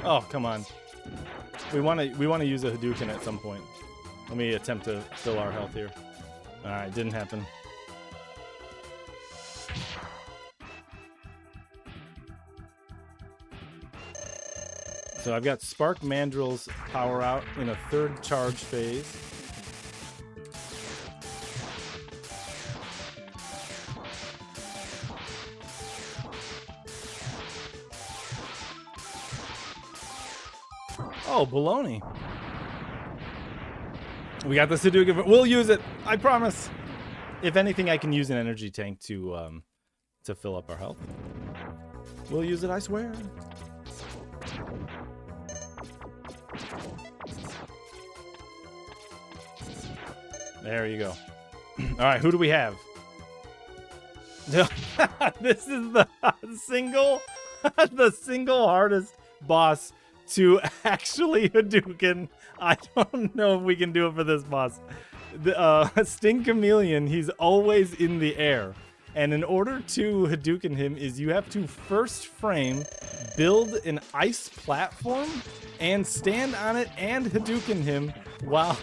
Oh, come on. We want to use a Hadouken at some point. Let me attempt to fill our health here. All right, didn't happen. So I've got Spark Mandrill's power out in a 3rd charge phase. Oh, baloney. We got the Hadouken. We'll use it. I promise. If anything, I can use an energy tank to fill up our health. We'll use it, I swear. There you go. All right, who do we have? This is the single hardest boss to actually Hadouken. I don't know if we can do it for this boss. The Sting Chameleon, he's always in the air. And in order to Hadouken him is you have to first frame, build an ice platform, and stand on it and Hadouken him while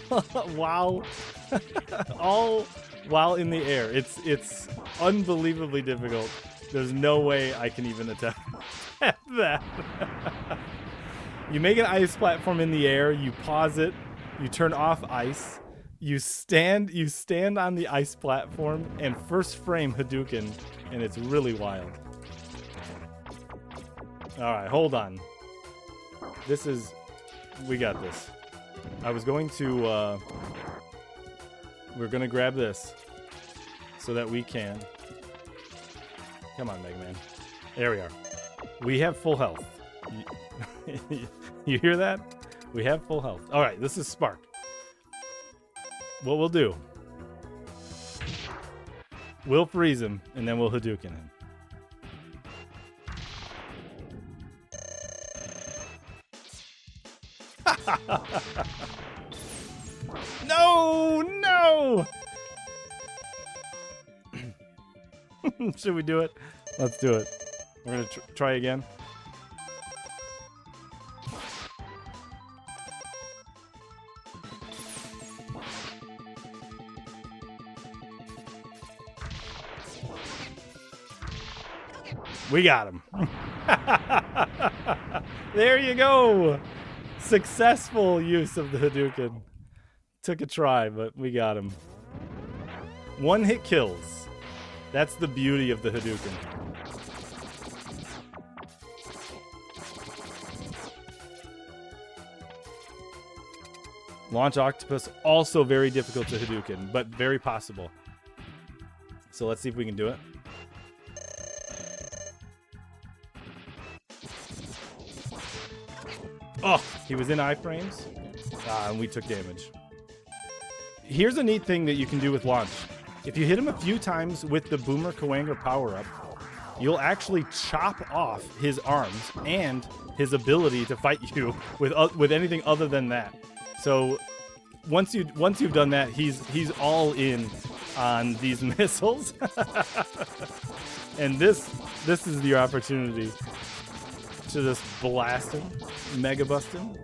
while in the air. It's unbelievably difficult. There's no way I can even attempt that. You make an ice platform in the air, you pause it, you turn off ice, you stand on the ice platform and first frame Hadouken, and it's really wild. All right, hold on. We got this. I was going to, we're gonna grab this so that we can. Come on, Mega Man. There we are. We have full health. You hear that? We have full health. All right, this is Spark. What we'll do, we'll freeze him, and then we'll Hadouken him. No! Should we do it? Let's do it. We're gonna try again. We got him. There you go. Successful use of the Hadouken. Took a try, but we got him. One hit kills. That's the beauty of the Hadouken. Launch Octopus, also very difficult to Hadouken, but very possible. So let's see if we can do it. Oh, he was in iframes, and we took damage. Here's a neat thing that you can do with Launch. If you hit him a few times with the Boomer Kawanger power-up, you'll actually chop off his arms and his ability to fight you with anything other than that. So once you've done that, he's all in on these missiles. And this is your opportunity to just blast him, mega bust him.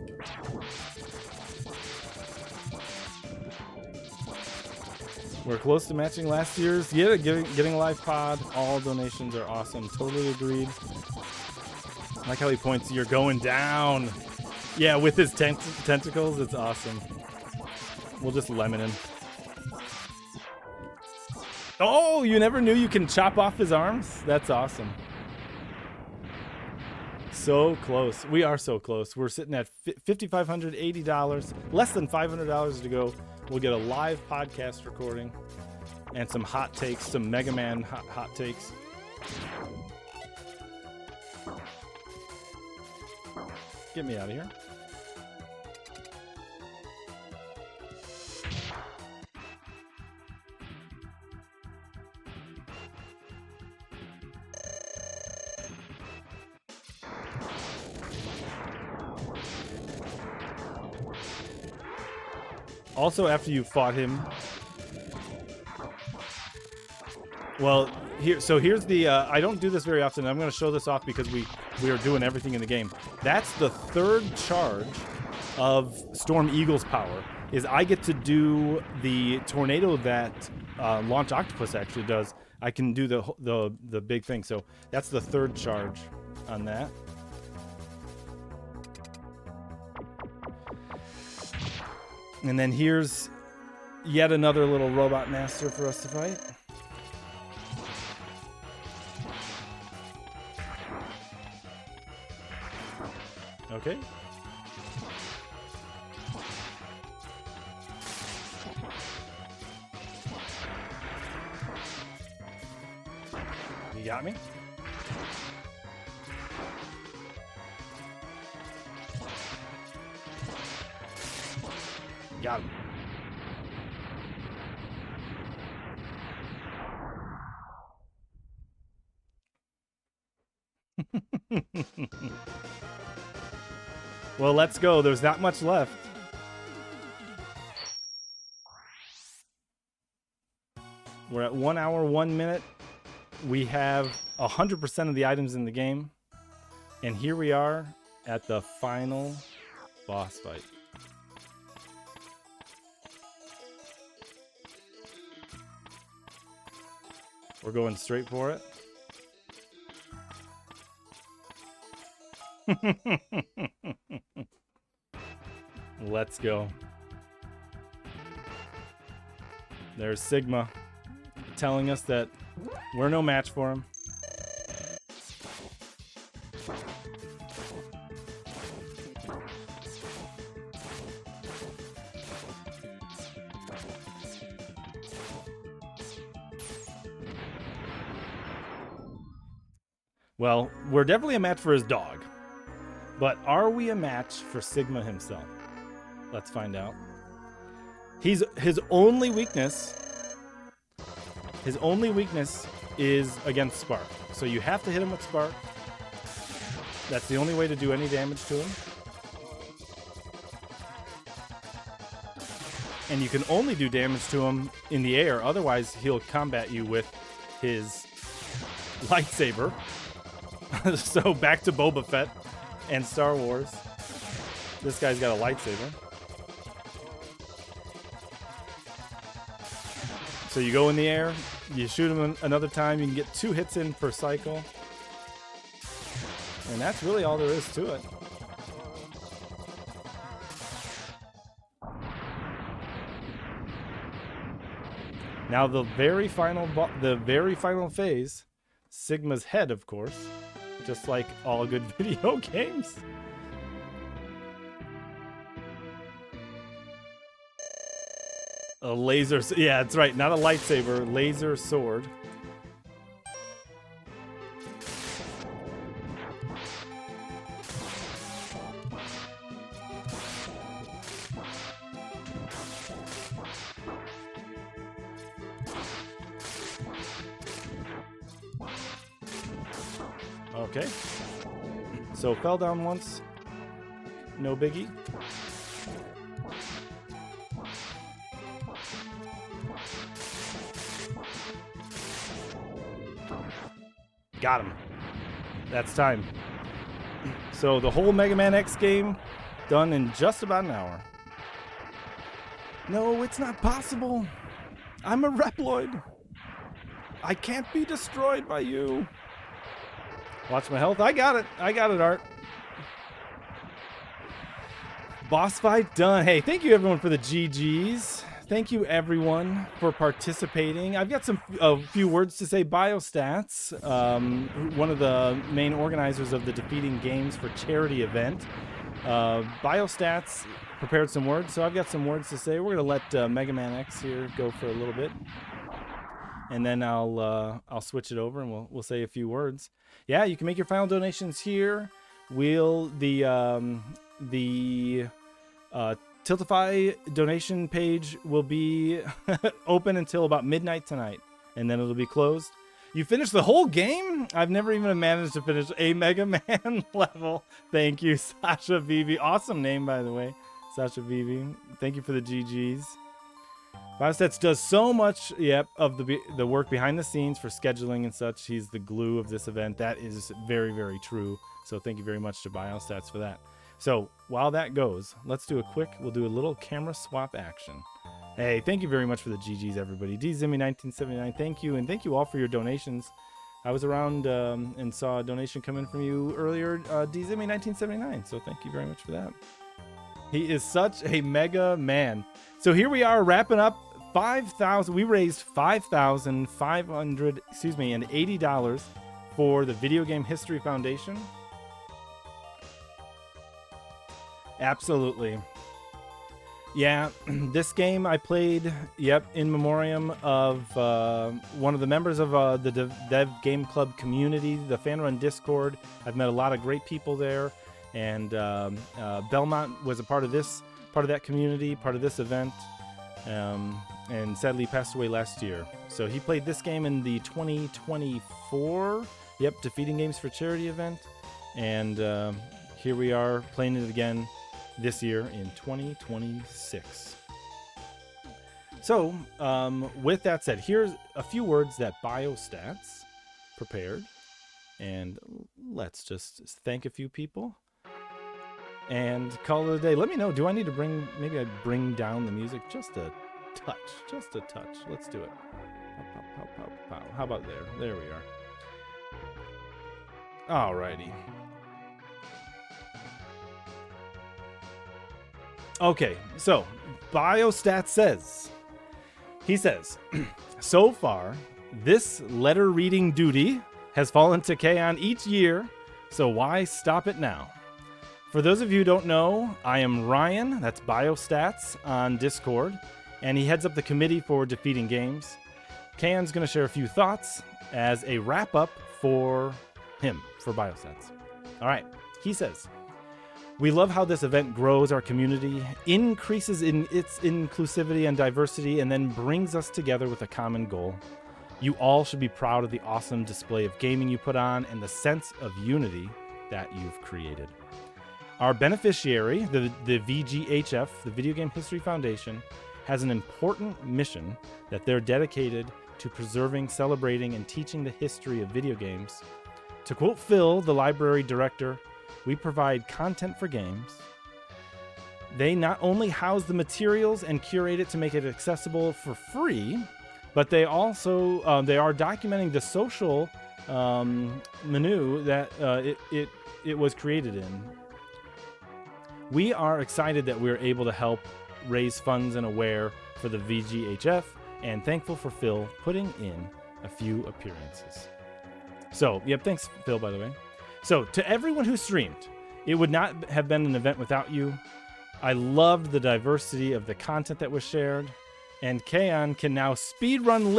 We're close to matching last year's. Yeah, getting a live pod. All donations are awesome. Totally agreed. I like how he points. You're going down. Yeah, with his tentacles, it's awesome. We'll just lemon him. Oh, you never knew you can chop off his arms? That's awesome. So close. We are so close. We're sitting at $5,580. Less than $500 to go. We'll get a live podcast recording and some hot takes, some Mega Man hot takes. Get me out of here. Also, after you fought him, well, here's the. I don't do this very often. I'm going to show this off because we are doing everything in the game. That's the third charge of Storm Eagle's power. Is I get to do the tornado that Launch Octopus actually does. I can do the big thing. So that's the third charge on that. And then here's yet another little robot master for us to fight. Okay. You got me? Got him. Well, let's go. There's not much left. We're at 1 hour, 1 minute. We have 100% of the items in the game. And here we are at the final boss fight. We're going straight for it. Let's go. There's Sigma telling us that we're no match for him. Well, we're definitely a match for his dog. But are we a match for Sigma himself? Let's find out. His only weakness is against Spark. So you have to hit him with Spark. That's the only way to do any damage to him. And you can only do damage to him in the air. Otherwise, he'll combat you with his lightsaber. So back to Boba Fett and Star Wars. This guy's got a lightsaber. So you go in the air, you shoot him another time, you can get 2 hits in per cycle. And that's really all there is to it. Now the very final phase, Sigma's head, of course, just like all good video games. A laser, yeah, that's right, not a lightsaber, laser sword. Okay. So fell down once. No biggie. Got him. That's time. So the whole Mega Man X game done in just about an hour. No, it's not possible. I'm a Reploid. I can't be destroyed by you. Watch my health. I got it. Art. Boss fight done. Hey, thank you everyone for the GGs. Thank you everyone for participating. I've got a few words to say. Biostats, one of the main organizers of the Defeating Games for Charity event. Biostats prepared some words, so I've got some words to say. We're gonna let Mega Man X here go for a little bit, and then I'll switch it over and we'll say a few words. Yeah, you can make your final donations here. The Tiltify donation page will be open until about midnight tonight, and then it'll be closed. You finished the whole game? I've never even managed to finish a Mega Man level. Thank you, Sasha Vivi. Awesome name, by the way, Sasha Vivi. Thank you for the GGs. Biostats does so much, of the work behind the scenes for scheduling and such. He's the glue of this event. That is very, very true. So thank you very much to Biostats for that. So while that goes, we'll do a little camera swap action. Hey, thank you very much for the GGs, everybody. DZimmy1979, thank you. And thank you all for your donations. I was around and saw a donation come in from you earlier, DZimmy1979. So thank you very much for that. He is such a mega man. So here we are wrapping up 5,000. We raised $5,580 for the Video Game History Foundation. Absolutely. Yeah, this game I played, in memoriam of one of the members of the Dev Game Club community, the fan run Discord. I've met a lot of great people there, and Belmont was a part of that community, part of this event, and sadly passed away last year. So he played this game in the 2024, Defeating Games for Charity event, and here we are playing it again this year in 2026. So, with that said, here's a few words that Biostats prepared, and let's just thank a few people and call it a day. Let me know, do I need to bring down the music just a touch? Let's do it. Pow. How about there? There we are. Alrighty. Okay, so Biostat says, so far, this letter reading duty has fallen to Kaeon each year, so why stop it now? For those of you who don't know, I am Ryan, that's Biostats on Discord, and he heads up the committee for Defeating Games. Kaeon's going to share a few thoughts as a wrap-up for him, for Biostats. All right, he says, we love how this event grows our community, increases in its inclusivity and diversity, and then brings us together with a common goal. You all should be proud of the awesome display of gaming you put on and the sense of unity that you've created. Our beneficiary, the VGHF, the Video Game History Foundation, has an important mission that they're dedicated to preserving, celebrating, and teaching the history of video games. To quote Phil, the library director, we provide content for games. They not only house the materials and curate it to make it accessible for free, but they also they are documenting the social menu that it was created in. We are excited that we're able to help raise funds and aware for the VGHF and thankful for Phil putting in a few appearances. So, yep, thanks, Phil, by the way. So, to everyone who streamed, it would not have been an event without you. I loved the diversity of the content that was shared, and Kaeon can now speedrun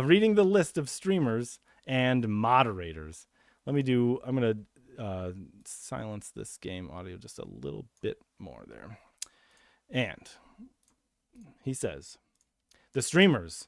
reading the list of streamers and moderators. I'm going to silence this game audio just a little bit more there. And he says, the streamers: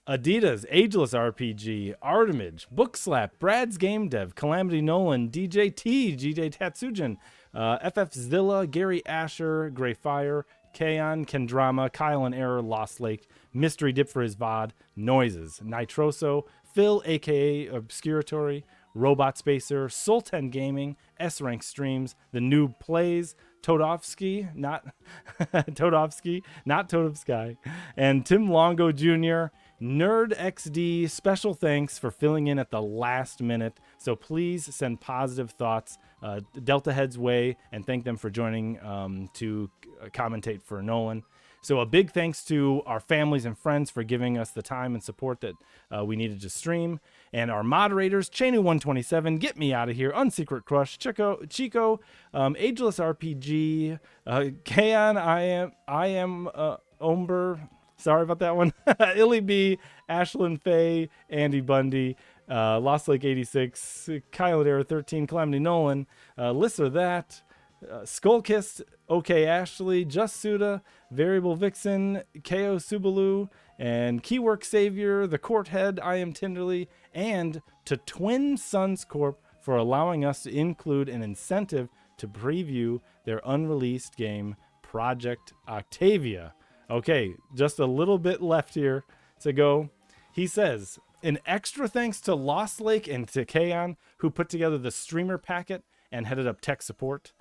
Adidas, Ageless RPG, Artemage, Bookslap, Brad's Game Dev, Calamity Nolan, DJ T, GJ Tatsujin, FF Zilla, Gary Asher, Gray Fire, Kaeon, Kendrama, Kyle and Error, Lost Lake, Mystery Dip for his VOD, Noises, Nitroso, Phil, aka Obscuratory, Robot Spacer, Sultan Gaming, S-Rank Streams, The Noob Plays, Todovsky, not Todovsky, not Todovsky, and Tim Longo Jr., Nerd XD. Special thanks for filling in at the last minute. So please send positive thoughts Delta Head's way and thank them for joining to commentate for Nolan. So a big thanks to our families and friends for giving us the time and support that we needed to stream. And our moderators: Chanu127, Get Me Out of Here, Unsecret Crush, Chico, Ageless RPG, Kaeon, I am Omber. Sorry about that one. Illy B, Ashlyn Faye, Andy Bundy, Lost Lake 86, Kyle Dare 13, Calamity Nolan, Lisser That, Skullkist, OK Ashley, Just Suda, Variable Vixen, KO Subalu, and Keywork Savior, The Court Head, I Am Tinderly, and to Twin Suns Corp for allowing us to include an incentive to preview their unreleased game, Project Octavia. Okay, just a little bit left here to go. He says, an extra thanks to Lost Lake and to Kaeon, who put together the streamer packet and headed up tech support.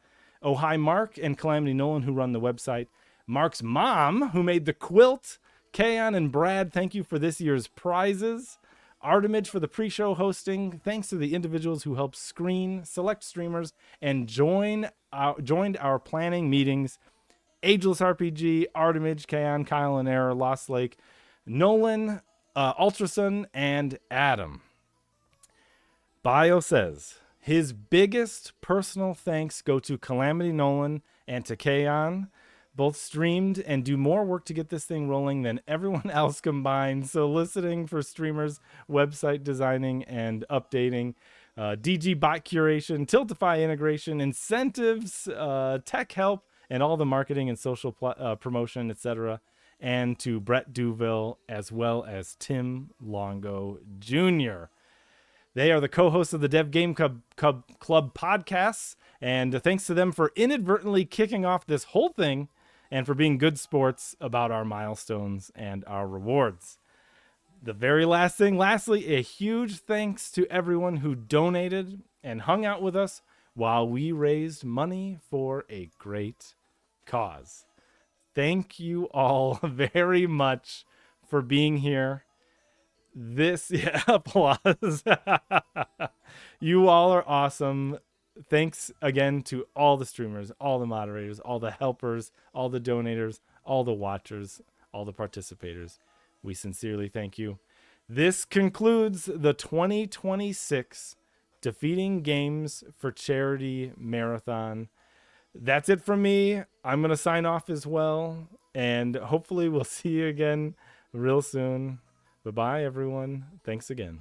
Oh Hi Mark and Calamity Nolan, who run the website. Mark's mom, who made the quilt. Kaeon and Brad, thank you for this year's prizes. Artemage for the pre-show hosting. Thanks to the individuals who helped screen, select streamers, and joined our planning meetings. Ageless RPG, Artemage, Kaeon, Kyle and Error, Lost Lake, Nolan, Ultrason, and Adam. Bio says, his biggest personal thanks go to Calamity Nolan and to Kaeon. Both streamed and do more work to get this thing rolling than everyone else combined. Soliciting for streamers, website designing and updating, DG bot curation, Tiltify integration, incentives, tech help, and all the marketing and social promotion, etc. And to Brett Duville, as well as Tim Longo Jr. They are the co-hosts of the Dev Game Club podcasts, and thanks to them for inadvertently kicking off this whole thing and for being good sports about our milestones and our rewards. The very last thing, lastly, a huge thanks to everyone who donated and hung out with us while we raised money for a great cause. Thank you all very much for being here. Applause. You all are awesome. Thanks again to all the streamers, all the moderators, all the helpers, all the donators, all the watchers, all the participators. We sincerely thank you. This concludes the 2026 Defeating Games for Charity Marathon. That's it from me. I'm going to sign off as well, and hopefully we'll see you again real soon. Bye-bye, everyone. Thanks again.